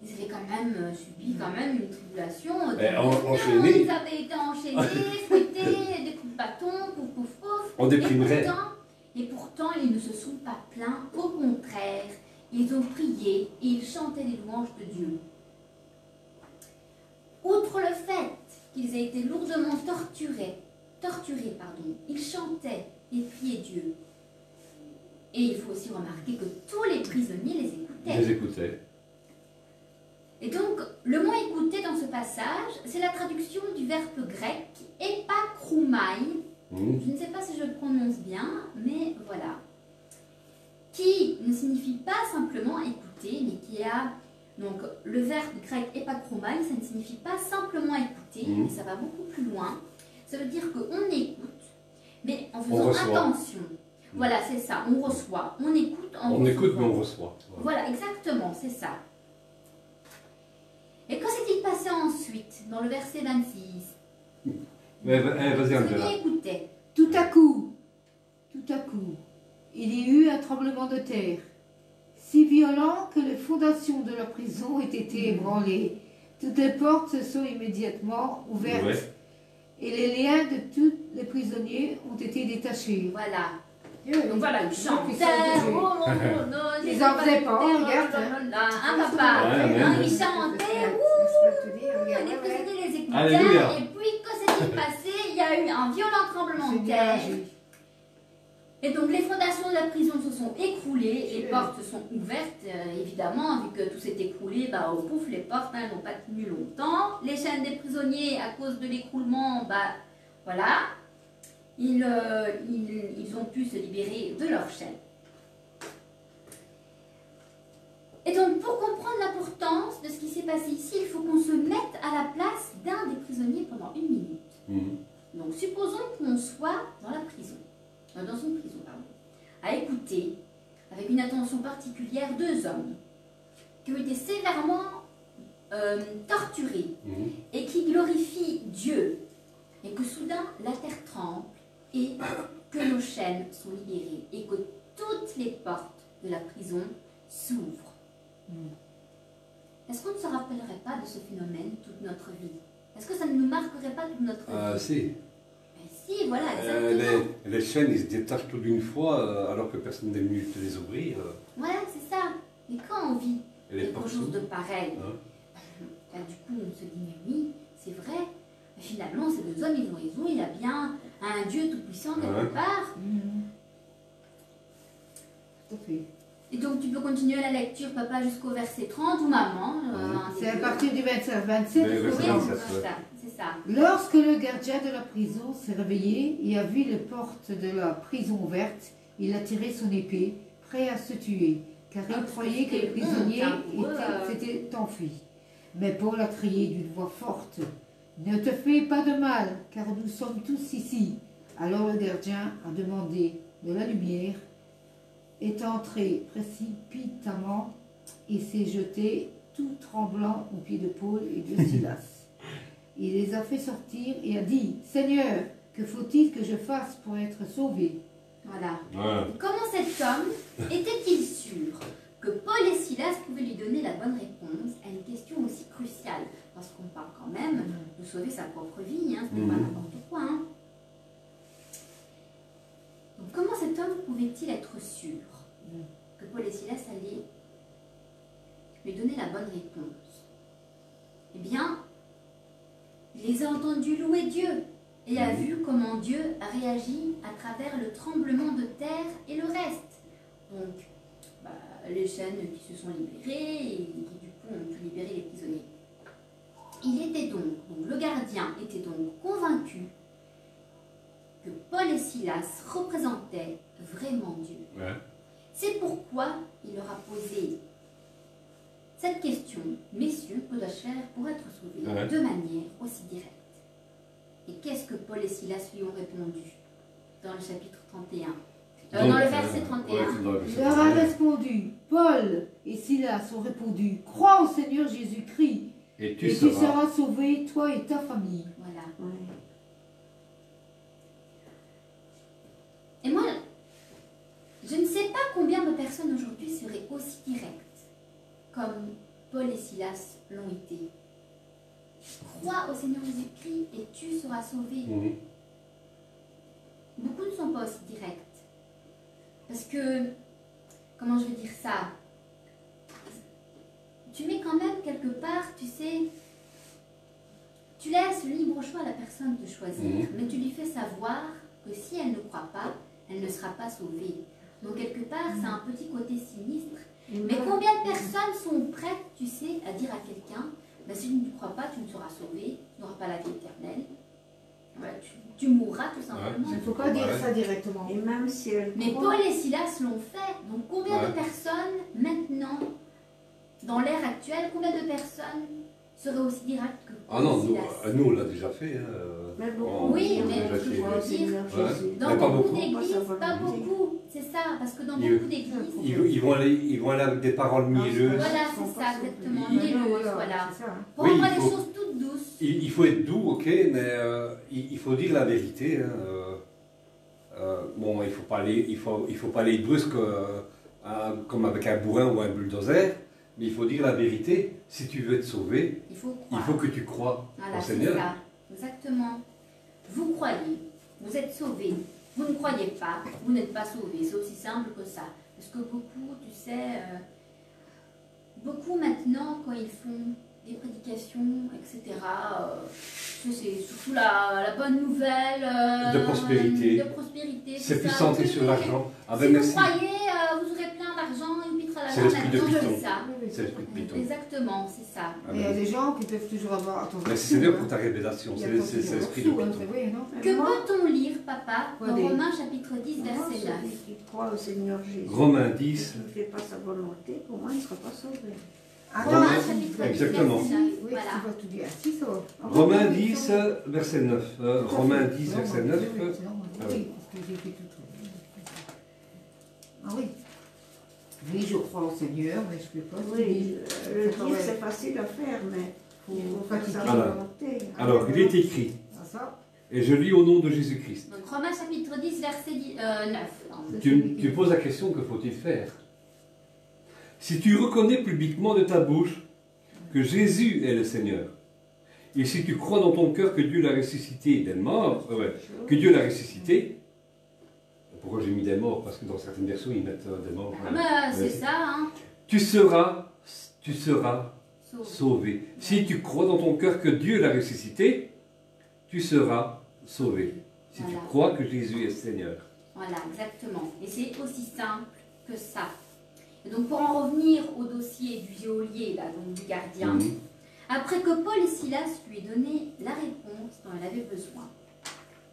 Ils avaient quand même subi une tribulation. Enchaînés. Ils avaient été enchaînés, fouettés, des coups de bâton, pouf. On déprimerait. Et pourtant, ils ne se sont pas plaints. Au contraire, ils ont prié et ils chantaient les louanges de Dieu. Outre le fait qu'ils aient été lourdement torturés, ils chantaient et priaient Dieu. Et il faut aussi remarquer que tous les prisonniers les écoutaient. Les écoutaient. Et donc, le mot écouter dans ce passage, c'est la traduction du verbe grec epakroumai. Je ne sais pas si je le prononce bien, mais voilà. Qui ne signifie pas simplement écouter, mais qui a... Donc, le verbe grec epakroumai, ça ne signifie pas simplement écouter, mais ça va beaucoup plus loin. Ça veut dire qu'on écoute, mais en faisant attention. Voilà, c'est ça, on reçoit. On écoute en recevant. On écoute, mais on reçoit. Voilà, exactement, c'est ça. Et que s'est-il passé ensuite, dans le verset 26? Vas-y, Angela. Écoutez. Tout à coup, il y eut un tremblement de terre, si violent que les fondations de leur prison ont été ébranlées. Toutes les portes se sont immédiatement ouvertes et les liens de tous les prisonniers ont été détachés. Voilà. Donc voilà, ils chantaient. Ils en faisaient pas, regarde. Un papa, ils chantaient. Les prisonniers les écoutaient. Et puis, que s'est-il passé? Il y a eu un violent tremblement de terre. Et donc, les fondations de la prison se sont écroulées, les portes se sont ouvertes, évidemment, vu que tout s'est écroulé, au pouf, les portes n'ont pas tenu longtemps. Les chaînes des prisonniers, à cause de l'écroulement, voilà, ils ont pu se libérer de leurs chaînes. Et donc, pour comprendre l'importance de ce qui s'est passé ici, il faut qu'on se mette à la place d'un des prisonniers pendant 1 minute. Donc, supposons qu'on soit dans la prison. Dans une prison, pardon. une attention particulière 2 hommes qui ont été sévèrement torturés et qui glorifient Dieu, et que soudain la terre tremble et que nos chaînes sont libérées et que toutes les portes de la prison s'ouvrent. Est-ce qu'on ne se rappellerait pas de ce phénomène toute notre vie? Est-ce que ça ne nous marquerait pas toute notre vie? Si. Ben si, voilà, exactement. Les chaînes, ils se détachent tout d'une fois alors que personne n'est venu te les ouvrir. Voilà, c'est ça. Mais quand on vit Et les quelque portes chose de s'ouvrent. pareil, ben, du coup, on se dit, mais oui, c'est vrai. Mais finalement, ces 2 hommes, ils ont raison, il a bien un Dieu tout-puissant quelque part. Tout à fait. Et donc, tu peux continuer la lecture, papa, jusqu'au verset 30, ou maman. C'est à partir du 27. 27 Mais il faut verset dire. 27. C'est ça. Lorsque le gardien de la prison s'est réveillé et a vu les portes de la prison ouvertes, il a tiré son épée, prêt à se tuer, car il croyait que le prisonnier s'était enfui. Mais Paul a crié d'une voix forte, « Ne te fais pas de mal, car nous sommes tous ici. » Alors le gardien a demandé de la lumière, est entré précipitamment et s'est jeté tout tremblant aux pieds de Paul et de Silas. Il les a fait sortir et a dit, « Seigneur, que faut-il que je fasse pour être sauvé ?» Voilà. Voilà. Et comment cet homme était-il sûr que Paul et Silas pouvaient lui donner la bonne réponse à une question aussi cruciale? Parce qu'on parle quand même de sauver sa propre vie, hein, ce n'est pas n'importe quoi. Hein. Donc comment cet homme pouvait-il être sûr que Paul et Silas allaient lui donner la bonne réponse? Eh bien, il les a entendus louer Dieu et a vu comment Dieu a réagi à travers le tremblement de terre et le reste. Donc, les chaînes qui se sont libérées et qui du coup ont pu libérer les prisonniers. Il était donc le gardien était donc convaincu que Paul et Silas représentaient vraiment Dieu. Ouais. C'est pourquoi il leur a posé cette question, messieurs, que dois-je faire pour être sauvé de manière aussi directe? Et qu'est-ce que Paul et Silas lui ont répondu dans le chapitre 31? Dans le verset 31. Il leur a répondu, Paul et Silas ont répondu, crois au Seigneur Jésus-Christ Et tu seras sauvé, toi et ta famille. Voilà. Ouais. Et moi, je ne sais pas combien de personnes aujourd'hui seraient aussi directes comme Paul et Silas l'ont été. Crois au Seigneur Jésus-Christ et tu seras sauvé. Beaucoup ne sont pas aussi directs. Parce que, comment je vais dire ça? Tu mets quand même quelque part, tu sais, tu laisses le libre choix à la personne de choisir, mais tu lui fais savoir que si elle ne croit pas, elle ne sera pas sauvée. Donc quelque part, c'est un petit côté sinistre. Mais combien de personnes sont prêtes, tu sais, à dire à quelqu'un, ben, si tu ne crois pas, tu ne seras sauvé, tu n'auras pas la vie éternelle. Voilà, tu mourras tout simplement. Il ne faut pas dire ça directement. Et même si elle Mais croit, Paul et Silas l'ont fait. Donc combien de personnes maintenant, dans l'ère actuelle, combien de personnes seraient aussi directes que Paul Ah non, et Silas? nous on l'a déjà fait. Hein. mais beaucoup, Oui, mais déjà tu fait. vois, au Seigneur Ouais. Jésus. Dans Mais pas beaucoup beaucoup. d'églises, Pas sa pas volonté. beaucoup. C'est ça, parce que dans Il- beaucoup d'églises, Ils vont aller avec des paroles mielleuses. voilà, c'est ça, exactement, Il- mielleuse, voilà. C'est ça. Pour Oui, rendre il les faut- choses toutes douces. Il faut être doux, ok, mais il faut dire la vérité. Hein. Bon, il faut pas aller brusque comme avec un bourrin ou un bulldozer, mais il faut dire la vérité. Si tu veux être sauvé, Il faut il croire. faut que tu crois Voilà, au c'est Seigneur. ça, exactement. Vous croyez, vous êtes sauvés. Vous ne croyez pas, vous n'êtes pas sauvés. C'est aussi simple que ça. Parce que beaucoup, tu sais, beaucoup maintenant, quand ils font des prédications, etc., c'est surtout la bonne nouvelle De prospérité. De prospérité, C'est plus ça. centré sur l'argent. Ah ben Si vous merci. croyez, vous aurez plein d'argent, une pitre à la C'est main, l'esprit de maintenant, Python. c'est ça. C'est l'esprit de Python. Exactement, c'est ça. Ah Mais il y a ben, des gens qui peuvent toujours avoir... Attends, merci Seigneur pour ta révélation. Il y a C'est pas toujours l'esprit de sous, hein, Python. c'est vrai, non Que Moi, peut-on lire, papa, Quoi, dans des- Romains chapitre 10, moi, verset 9? celui qui croit au Seigneur Jésus, Romains et 10. qui ne fait pas sa volonté, pour moi, il ne sera pas sauvé. Romains Romains, chapitre 10, exactement. verset 9. Oui, Voilà. tu vas tout dire. Si, ça va. Romains 10, verset 9. Romains 10, verset 9. Oui, parce que j'ai fait tout. Ah oui. Oui, je crois au Seigneur, mais je ne peux pas Oui, dire. le dire c'est facile à faire, mais il faut faire sa Voilà. volonté. Alors, il est écrit, Ah, ça, et je lis au nom de Jésus-Christ. Donc Romains chapitre 10, verset 9. c'est Tu, celui tu qui- poses la question, que faut-il faire? Si tu reconnais publiquement de ta bouche que Jésus est le Seigneur, et si tu crois dans ton cœur que Dieu l'a ressuscité des morts, que Dieu l'a ressuscité, pourquoi j'ai mis des morts? Parce que dans certaines versions, ils mettent des morts. Bah, c'est ça, hein. Tu seras Sauve. sauvé. Si tu crois dans ton cœur que Dieu l'a ressuscité, tu seras sauvé. Si tu Voilà. crois que Jésus est Seigneur. Voilà, exactement. Et c'est aussi simple que ça. Et donc pour en revenir au dossier du geôlier, là, donc du gardien, Mhm. après que Paul et Silas lui aient donné la réponse dont elle avait besoin,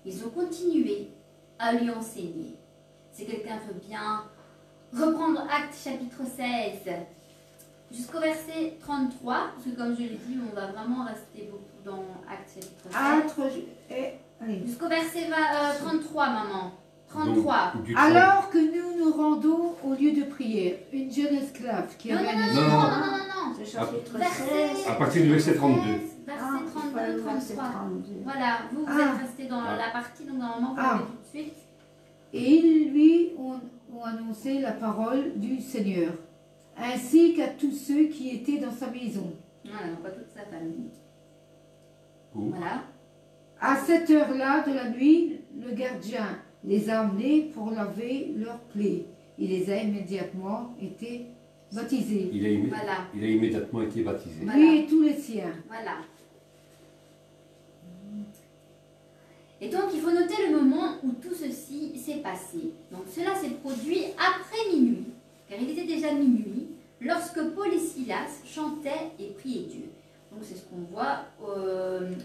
ils ont continué à lui enseigner. Si quelqu'un veut bien reprendre Actes chapitre 16 jusqu'au verset 33, parce que comme je l'ai dit, on va vraiment rester beaucoup dans Actes chapitre 16. Allez. Jusqu'au verset 33, maman. 33. Donc, du Alors que nous nous rendons au lieu de prière, une jeune esclave qui Non, avait non, un non, Non, non, non. non, non, non. C'est chapitre Verset- 16. À partir du verset 32. Verset Ah, il faut 32, le verset 33. 32. Voilà, vous Ah. êtes resté dans Ah. la partie, donc normalement vous Ah. l'avez tout de suite. Et ils lui ont annoncé la parole du Seigneur, ainsi qu'à tous ceux qui étaient dans sa maison. Voilà, donc pas toute sa famille. Où? Voilà. À cette heure-là de la nuit, le gardien les a emmenés pour laver leurs plaies. Il les a immédiatement été baptisés. Voilà. Il a immédiatement été baptisé. Voilà. Lui et tous les siens. Voilà. Et donc, il faut noter le moment où tout ceci s'est passé. Donc, cela s'est produit après minuit, car il était déjà minuit, lorsque Paul et Silas chantaient et priaient Dieu. Donc, c'est ce qu'on voit,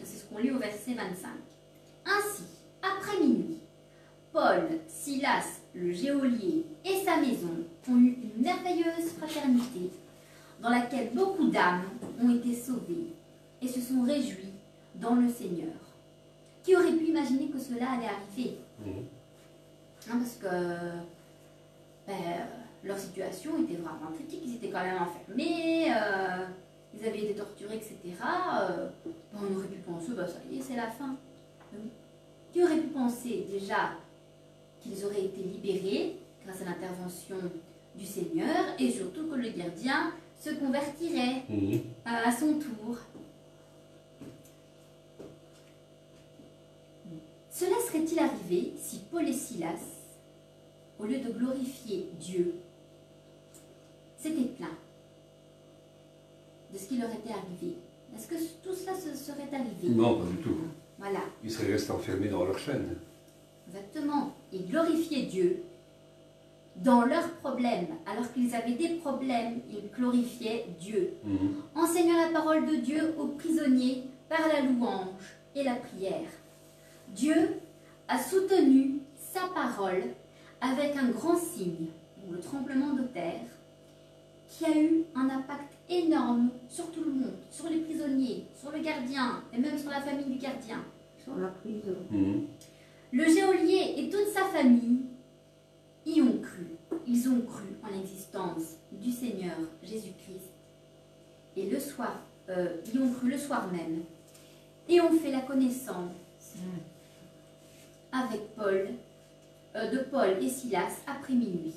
c'est ce qu'on lit au verset 25. Ainsi, après minuit, Paul, Silas, le geôlier et sa maison ont eu une merveilleuse fraternité dans laquelle beaucoup d'âmes ont été sauvées et se sont réjouies dans le Seigneur. Qui aurait pu imaginer que cela allait arriver? Mhm. Hein, parce que leur situation était vraiment critique, ils étaient quand même enfermés, ils avaient été torturés, etc. On aurait pu penser, ça y est, c'est la fin. Qui aurait pu penser déjà qu'ils auraient été libérés grâce à l'intervention du Seigneur et surtout que le gardien se convertirait Mhm. à son tour. Cela serait-il arrivé si Paul et Silas, au lieu de glorifier Dieu, s'étaient plaints de ce qui leur était arrivé? Est-ce que tout cela se serait arrivé? Non, pas du tout. Voilà, Ils seraient restés enfermés dans leur chaîne. exactement. Ils glorifiaient Dieu dans leurs problèmes. Alors qu'ils avaient des problèmes, ils glorifiaient Dieu. Mhm. Enseignant la parole de Dieu aux prisonniers par la louange et la prière. Dieu a soutenu sa parole avec un grand signe, le tremblement de terre, qui a eu un impact énorme sur tout le monde, sur les prisonniers, sur le gardien et même sur la famille du gardien. Sur la prison. Mhm. Le geôlier et toute sa famille y ont cru. Ils ont cru en l'existence du Seigneur Jésus-Christ. Et le soir, y ont cru le soir même. Et ont fait la connaissance avec de Paul et Silas après minuit.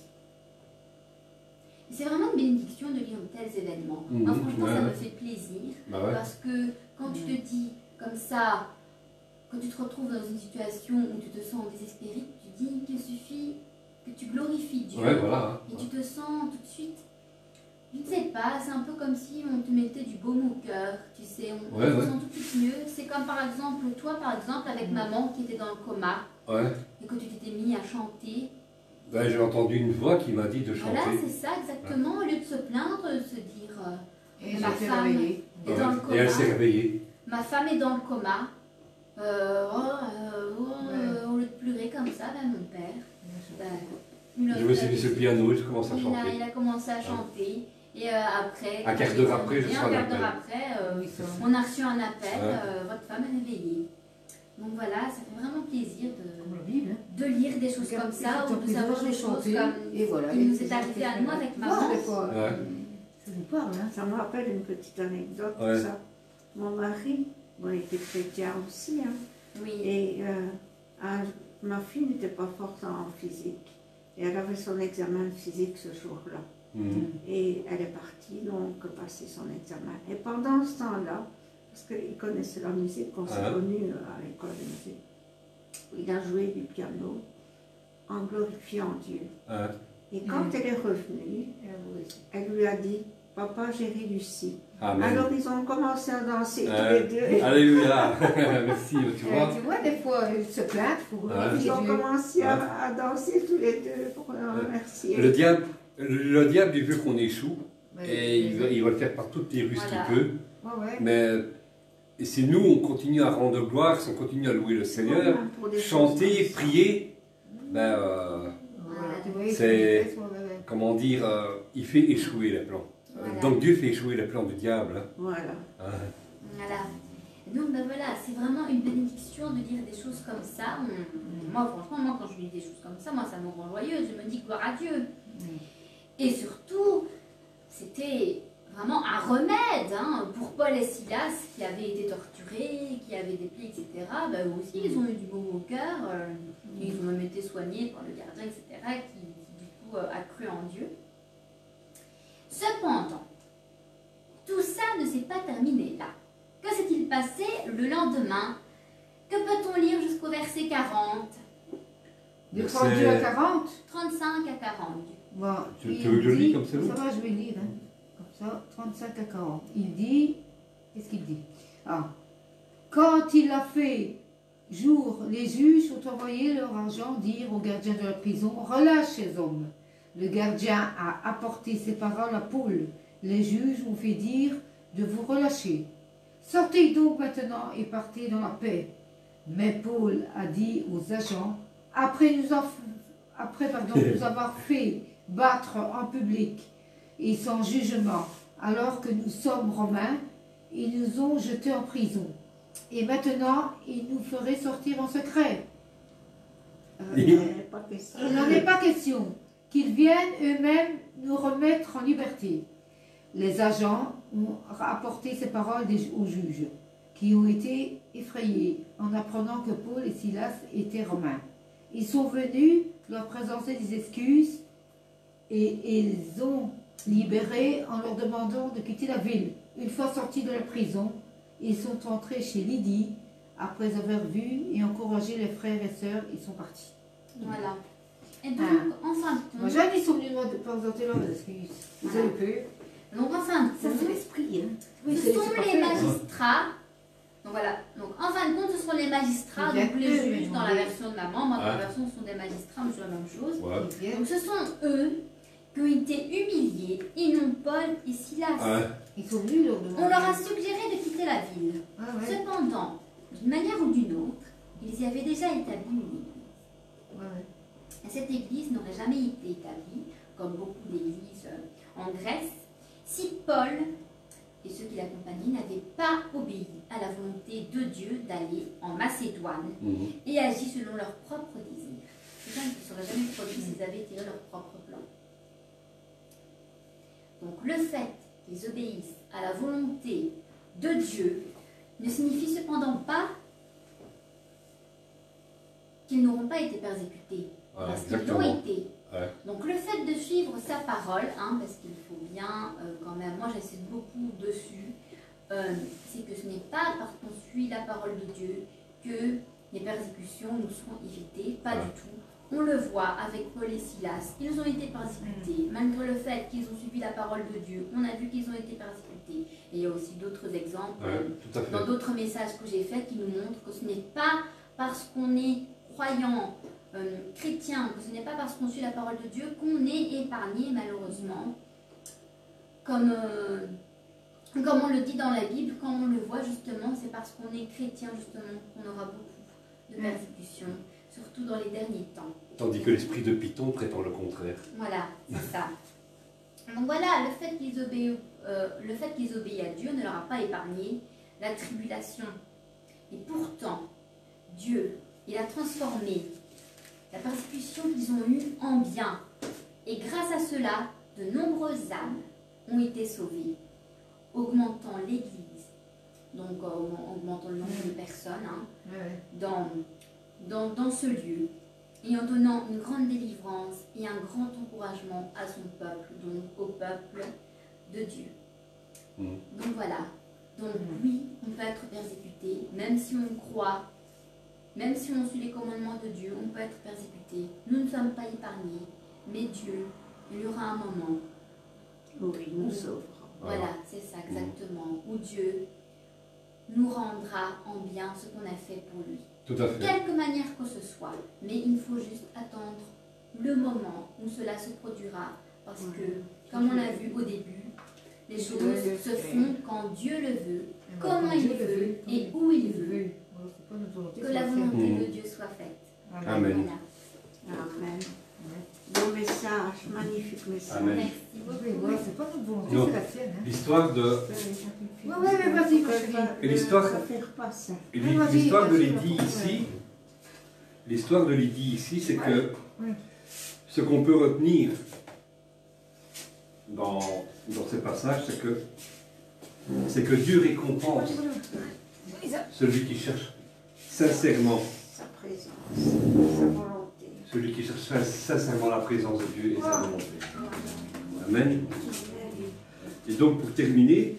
Et c'est vraiment une bénédiction de lire de tels événements. Mhm. Moi, franchement, ça Ouais. me fait plaisir. Bah ouais. Parce que quand tu te dis comme ça, quand tu te retrouves dans une situation où tu te sens désespéré, tu dis qu'il suffit que tu glorifies Dieu. Ouais, voilà. Et tu te sens tout de suite, je ne sais pas, c'est un peu comme si on te mettait du baume au cœur, tu sais, on Ouais, se ouais. sent tout de suite mieux. C'est comme par exemple, toi par exemple, avec maman qui était dans le coma Ouais. et que tu t'étais mis à chanter. Ben, j'ai entendu une voix qui m'a dit de chanter. Voilà, c'est ça exactement, au lieu de se plaindre, de se dire, Et Ma j'étais femme. réveillée. est dans le Et coma. elle s'est réveillée. Ma femme est dans le coma. Au lieu de pleurer comme ça, mon père, Je me suis mis sur le piano et je commence à chanter. il a commencé à chanter. Et après, Un quart d'heure après, je et reçois un un quart d'heure appel. après, Oui, ça. on a reçu un appel, Ouais. votre femme est réveillée. Donc voilà, ça fait vraiment plaisir Comme la Bible. Hein. de lire des choses comme ça, ou de savoir des choses comme Et voilà. qui nous est arrivé à nous avec maman. Ouais. Ça nous parle, hein. Ça me rappelle une petite anecdote, Ouais. ça. Mon mari, bon, il était chrétien aussi, hein, Oui. et ma fille n'était pas forte en physique. Et elle avait son examen de physique ce jour-là. Mhm. Et elle est partie donc passer son examen. Et pendant ce temps-là, parce qu'il connaissait la musique, on s'est Ah. connus à l'école de musique, il a joué du piano en glorifiant Dieu. Ouais. Et quand elle est revenue, elle lui a dit, papa, j'ai réussi. Amen. Alors ils ont commencé à danser tous Ouais. les deux. Alléluia. Merci, tu vois. Tu vois, des fois, ils se plaignent pour Ouais. Ils ont Dieu. commencé à danser tous les deux pour le remercier. Le diable, il veut qu'on échoue Ouais, et il va le faire par toutes les ruses Voilà. qu'il peut. ouais. Mais et si nous, on continue à rendre gloire, si on continue à louer le Seigneur, Pour des chanter, choses comme ça. prier, ben, Voilà, tu vois, C'est- c'est- ouais. comment dire, il fait échouer les plans. Voilà. Donc Dieu fait échouer les plans du diable. Hein. Voilà. Hein. Voilà. Et donc, ben voilà, c'est vraiment une bénédiction de lire des choses comme ça. Moi, franchement, quand je lis des choses comme ça, moi, ça me rend joyeuse. Je me dis gloire à Dieu. Et surtout, c'était vraiment un remède hein, pour Paul et Silas qui avaient été torturés, qui avaient des plaies, etc. Ben, eux aussi, ils ont eu du baume au cœur. Ils ont même été soignés par le gardien, etc. Qui du coup, a cru en Dieu. Cependant, tout ça ne s'est pas terminé là. Que s'est-il passé le lendemain? Que peut-on lire jusqu'au verset 40, De Verset- 32 à 40. 35 à 40? Bon, Tu il veux que je le dit- lis comme ça, Ça va, je vais lire. Hein. Comme ça, 35 à 40. Il dit, qu'est-ce qu'il dit? Ah, quand il a fait jour, les juges ont envoyé leur agent dire au gardien de la prison, relâche ces hommes. Le gardien a apporté ces paroles à Paul. Les juges ont fait dire de vous relâcher. Sortez donc maintenant et partez dans la paix. Mais Paul a dit aux agents, après nous avoir fait battre en public et sans jugement, alors que nous sommes romains, ils nous ont jetés en prison. Et maintenant, ils nous feraient sortir en secret. Il n'y avait pas question. Il n'en est pas question. Qu'ils viennent eux-mêmes nous remettre en liberté. Les agents ont rapporté ces paroles aux juges, qui ont été effrayés en apprenant que Paul et Silas étaient romains. Ils sont venus leur présenter des excuses et ils ont libérés en leur demandant de quitter la ville. Une fois sortis de la prison, ils sont entrés chez Lydie. Après avoir vu et encouragé les frères et sœurs, ils sont partis. Voilà. Et donc, en fin de Moi, compte, jamais ils sont venus me présenter leurs excuses. Vous Voilà. avez peu. donc en fin de Ça, c'est compte, l'esprit. Hein. ce sont les magistrats. Donc voilà. Donc en fin de compte, ce sont les magistrats, Bien donc les sûr, juges dans la oui. version de maman. Moi, dans la Ouais. version, ce sont des magistrats, mais c'est la même chose. Ouais. Ils viennent, Donc ce sont eux qui ont été humiliés et non Paul et Silas. Ouais. ils sont venus leur demander. On leur a suggéré de quitter la ville. Ah ouais, Cependant, d'une manière ou d'une autre, ils y avaient déjà établi une église. ouais, ouais. Et cette église n'aurait jamais été établie, comme beaucoup d'églises en Grèce, si Paul et ceux qui l'accompagnaient n'avaient pas obéi à la volonté de Dieu d'aller en Macédoine Mhm. et agi selon leur propre désir. C'est ça qui ne serait jamais produit s'ils avaient tiré leur propre plan. Donc le fait qu'ils obéissent à la volonté de Dieu ne signifie cependant pas qu'ils n'auront pas été persécutés. Ouais, Parce qu'ils l'ont exactement. été. Ouais. Donc le fait de suivre sa parole, hein, parce qu'il faut bien quand même, moi j'insiste beaucoup dessus, c'est que ce n'est pas parce qu'on suit la parole de Dieu que les persécutions nous seront évitées, pas Ouais. du tout. On le voit avec Paul et Silas, ils ont été persécutés, malgré le fait qu'ils ont suivi la parole de Dieu, on a vu qu'ils ont été persécutés. Et il y a aussi d'autres exemples Ouais, tout à fait. dans d'autres messages que j'ai faits qui nous montrent que ce n'est pas parce qu'on est croyant, chrétien, que ce n'est pas parce qu'on suit la parole de Dieu qu'on est épargné malheureusement. Comme on le dit dans la Bible, quand on le voit justement, c'est parce qu'on est chrétien justement qu'on aura beaucoup de persécutions, surtout dans les derniers temps. Tandis que l'esprit de Python prétend le contraire. Voilà, c'est ça. Donc voilà, le fait qu'ils obéissent à Dieu ne leur a pas épargné la tribulation. Et pourtant, Dieu, il a transformé la persécution qu'ils ont eue en bien. Et grâce à cela, de nombreuses âmes ont été sauvées, augmentant l'Église, donc augmentant le nombre de personnes hein, dans ce lieu, et en donnant une grande délivrance et un grand encouragement à son peuple, donc au peuple de Dieu. Donc voilà, donc oui, on peut être persécuté, même si on croit, même si on suit les commandements de Dieu, on peut être persécuté. Nous ne sommes pas épargnés, mais Dieu, il y aura un moment Oui, il nous sauvera. voilà, c'est ça exactement, où Dieu nous rendra en bien ce qu'on a fait pour lui. Tout à fait. Quelque manière que ce soit, mais il faut juste attendre le moment où cela se produira, parce que, comme on l'a vu au début, les choses se font quand Dieu le veut, comment il veut et où il veut, que la volonté de Dieu soit faite. Amen. Voilà. Amen. Bon message, magnifique message. Amen. Merci beaucoup. Oui, c'est pas notre volonté, Non. c'est la sienne. Hein. L'histoire de, Ouais, vas-y, ma chérie. Et l'histoire- Ça fait repasser. l'histoire de vas-y, Lydie vas-y. ici, l'histoire de Lydie ici, c'est que Oui. ce qu'on peut retenir dans ce passage, c'est que Dieu récompense celui qui cherche sincèrement, Sa présence, sa volonté. celui qui cherche sincèrement la présence de Dieu et sa volonté. Amen. Et donc pour terminer,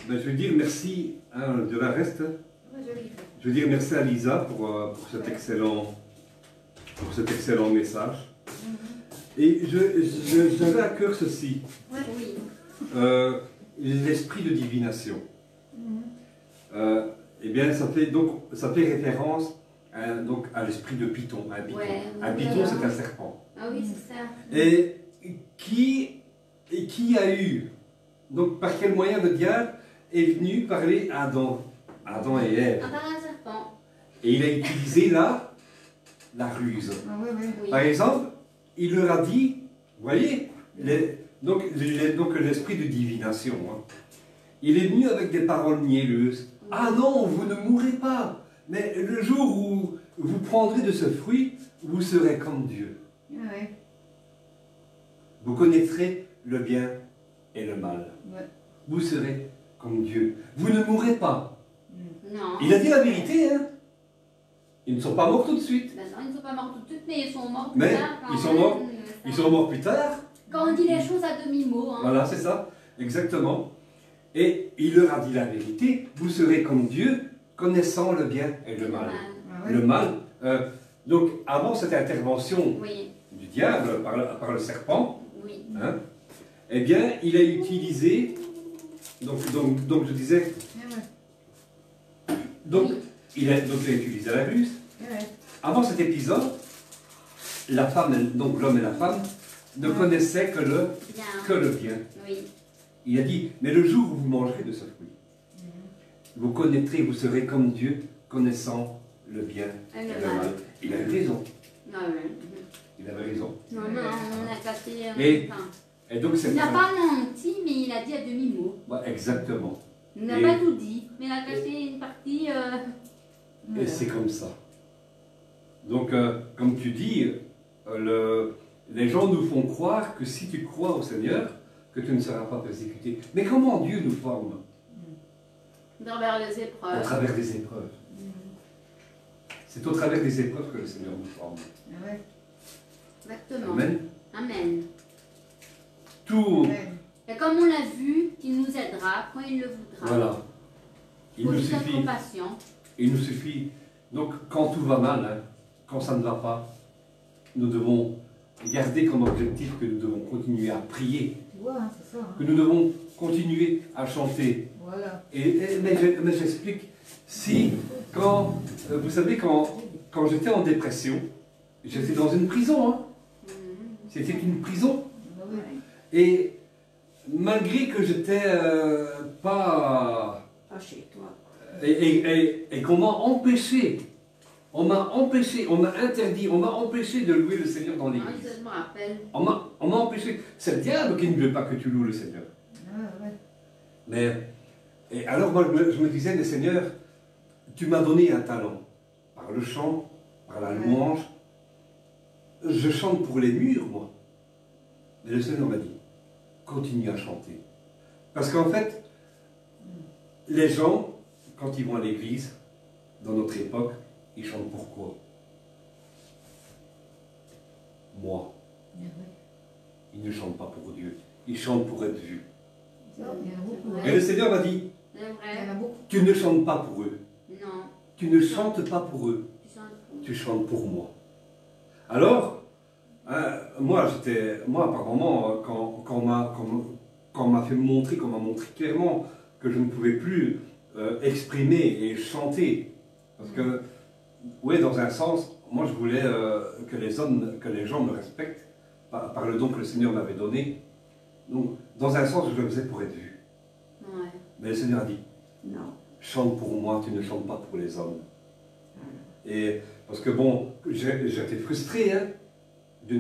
ben, je veux dire merci de la reste. Je veux dire merci à Lisa pour cet excellent message. Et j'avais à cœur ceci, Oui. l'esprit de divination. Eh bien, ça fait référence donc à l'esprit de Python. Un python, Ouais, un python voilà. c'est un serpent. Ah oui, c'est ça. Et qui a eu, donc par quel moyen le diable est venu parler à Adam et Ève. Par un serpent. Et il a utilisé la ruse. Ah ouais, ouais. Oui. Par exemple, il leur a dit, vous voyez, donc l'esprit de divination, hein. Il est venu avec des paroles mielleuses. Ah non, vous ne mourrez pas, mais le jour où vous prendrez de ce fruit, vous serez comme Dieu. Ah ouais. Vous connaîtrez le bien et le mal. Ouais. Vous serez comme Dieu. Vous ne mourrez pas. Non. Il a dit la vérité, hein. Ils ne sont pas morts tout de suite. Ben non, ils ne sont pas morts tout de suite, mais ils sont morts Mais plus tard. quand ils sont même. morts. Ça. Ils sont morts plus tard. Quand on dit les choses à demi-mot. Hein. Voilà, c'est ça, exactement. Et il leur a dit la vérité, vous serez comme Dieu, connaissant le bien et le mal. Ah ouais. Le mal, donc avant cette intervention Oui, du diable par le serpent, oui. hein, eh bien, il a utilisé, donc je disais, Ah ouais. donc, Oui. il a utilisé la ruse. Ah ouais. Avant cet épisode, la femme, donc l'homme et la femme, ne connaissaient que Bien. le bien. Oui. Il a dit, mais le jour où vous mangerez de ce fruit, vous connaîtrez, vous serez comme Dieu, connaissant le bien Et et le le mal. mal. Il avait raison. Ah ouais. Il avait raison. Non, non, on a cassé. Et- Enfin, Et donc c'est il n'a pas menti, mais il a dit à demi-mot. exactement. Il n'a Et- pas tout dit, mais il a cassé une partie. Et c'est comme ça. Donc, comme tu dis, les gens nous font croire que si tu crois au Seigneur, que tu ne seras pas persécuté. Mais comment Dieu nous forme? Vers les Au épreuves. travers des épreuves. C'est au travers des épreuves que le Seigneur nous forme. Ah ouais. Exactement. Amen. Amen. Tout, Ouais. Et comme on l'a vu, il nous aidera quand il le voudra. voilà. Il Faut nous juste suffit. être patient. Il nous suffit. Donc, quand tout va mal, hein, quand ça ne va pas, nous devons garder comme objectif que nous devons continuer à prier, Tu vois, hein, c'est ça. Hein. que nous devons continuer à chanter. Voilà. Mais j'explique. Si, vous savez, quand j'étais en dépression, j'étais dans une prison. Hein. C'était une prison. Ah ouais. Et malgré que j'étais pas. Pas chez toi. Et qu'on m'a empêché. On m'a interdit, on m'a empêché de louer le Seigneur dans Ah, l'église. je me rappelle. On m'a empêché. C'est le diable qui ne veut pas que tu loues le Seigneur. Ah ouais. Mais, et alors moi je me disais, mais Seigneur, tu m'as donné un talent. par le chant, par la louange. Je chante pour les murs, moi. Mais le Seigneur m'a dit, continue à chanter. Parce qu'en fait, les gens, quand ils vont à l'église, dans notre époque, ils chantent pourquoi? Moi. Ils ne chantent pas pour Dieu. Ils chantent pour être vus. Il y en a beaucoup. Et le Seigneur m'a dit, C'est Il y en vrai. a beaucoup. tu ne chantes pas pour eux. Non. Tu ne chantes pas pour eux. Tu chantes pour Tu chantes pour moi. Alors, moi, par moment, quand on m'a fait montrer, qu'on m'a montré clairement que je ne pouvais plus exprimer et chanter, parce que, oui, dans un sens, moi je voulais que les gens me respectent par le don que le Seigneur m'avait donné. Donc, dans un sens, je le faisais pour être vu. Ouais. Mais le Seigneur a dit, Non. chante pour moi, tu ne chantes pas pour les hommes. Et parce que bon, j'étais frustré hein, de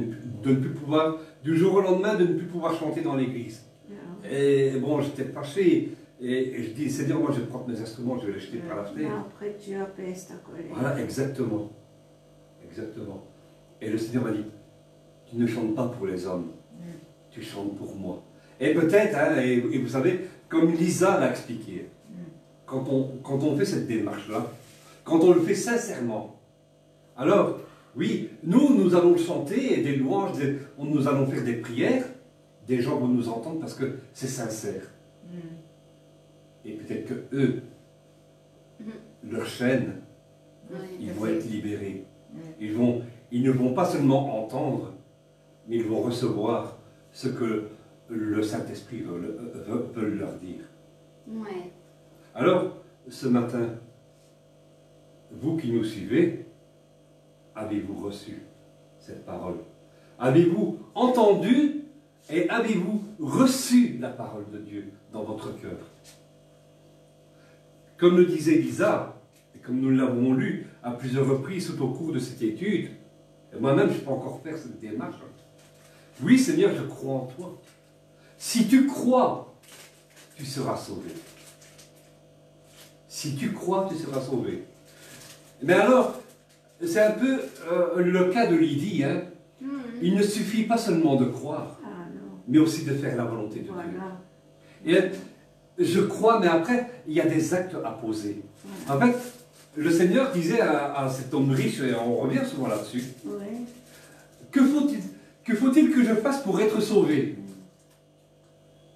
ne plus pouvoir, du jour au lendemain, de ne plus pouvoir chanter dans l'église. Non. Et bon, j'étais fâché. Et je dis, Seigneur, moi je vais prendre mes instruments, je vais les jeter par la fenêtre. Mais après, tu apaises ta colère. Voilà, exactement. Exactement. Et le Seigneur m'a dit, tu ne chantes pas pour les hommes, tu chantes pour moi. Et peut-être, hein, et vous savez, comme Lisa l'a expliqué, quand on fait cette démarche-là, quand on le fait sincèrement, alors, oui, nous allons chanter des louanges, nous allons faire des prières, des gens vont nous entendre parce que c'est sincère. Et peut-être que eux, leurs chaînes, Ouais. ils vont être libérés. Ils ne vont pas seulement entendre, mais ils vont recevoir ce que le Saint-Esprit veut leur dire. Ouais. Alors, ce matin, vous qui nous suivez, avez-vous reçu cette parole? Avez-vous entendu et avez-vous reçu la parole de Dieu dans votre cœur? Comme le disait Lisa, et comme nous l'avons lu à plusieurs reprises tout au cours de cette étude, et moi-même je peux encore faire cette démarche. Oui Seigneur, je crois en toi. Si tu crois, tu seras sauvé. Si tu crois, tu seras sauvé. Mais alors, c'est un peu le cas de Lydie. Hein. Il ne suffit pas seulement de croire, Ah non. mais aussi de faire la volonté de Dieu. Voilà. Et je crois, mais après, il y a des actes à poser. En fait, le Seigneur disait à cet homme riche, et on revient souvent là-dessus, Oui. que faut-il que je fasse pour être sauvé?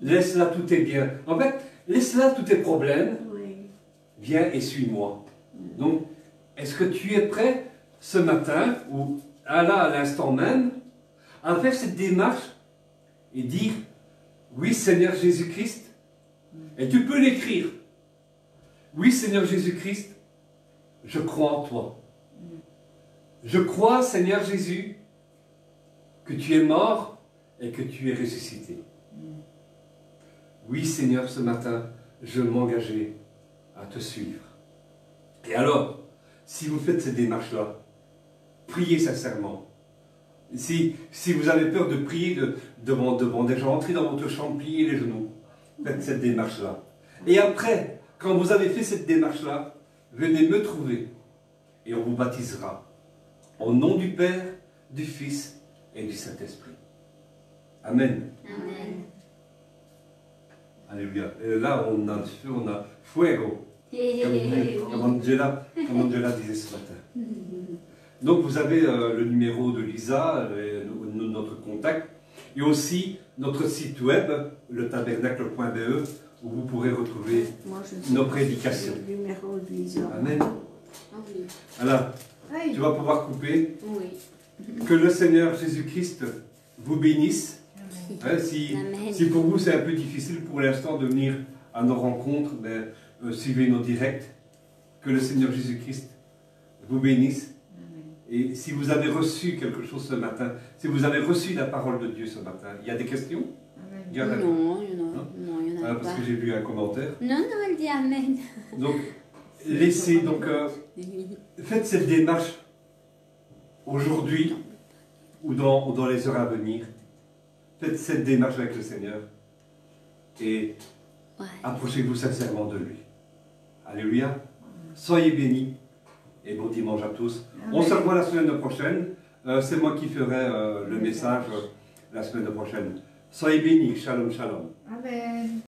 Laisse là tous tes biens. En fait, laisse là tous tes problèmes, Oui. viens et suis-moi. Donc, est-ce que tu es prêt ce matin, ou à l'instant même, à faire cette démarche et dire, oui Seigneur Jésus-Christ, et tu peux l'écrire, oui Seigneur Jésus-Christ, je crois en toi. Je crois, Seigneur Jésus, que tu es mort et que tu es ressuscité. Oui Seigneur, ce matin, je m'engageais à te suivre. Et alors, si vous faites cette démarche-là, priez sincèrement. Si vous avez peur de prier devant des gens, entrez dans votre chambre, pliez les genoux. Faites cette démarche-là. Et après, quand vous avez fait cette démarche-là, venez me trouver et on vous baptisera. Au nom du Père, du Fils et du Saint-Esprit. Amen. Amen. Alléluia. Et là, on a du feu, on a fuego. Comme Angela disait ce matin. Donc vous avez le numéro de Lisa, notre contact, et aussi notre site web, letabernacle.be, où vous pourrez retrouver Moi, je ne sais nos pas prédications. le numéro de Lisa. Amen. Oui. Alors, Oui. tu vas pouvoir couper. Oui. Que le Seigneur Jésus-Christ vous bénisse. Hein, si pour vous c'est un peu difficile pour l'instant de venir à nos rencontres, ben, suivez nos directs. Que le Seigneur Jésus-Christ vous bénisse. Et si vous avez reçu quelque chose ce matin, si vous avez reçu la parole de Dieu ce matin, il y a des questions? Il y en a pas. Non, il y en a Parce pas. que j'ai vu un commentaire. Non, elle dit Amen. Donc, laissez, donc, faites cette démarche aujourd'hui ou dans les heures à venir. Faites cette démarche avec le Seigneur et Ouais. approchez-vous sincèrement de lui. Alléluia. Soyez bénis et bon dimanche à tous. Amen. On se revoit la semaine prochaine. C'est moi qui ferai le message la semaine prochaine. Soyez bénis. Shalom, shalom. Amen.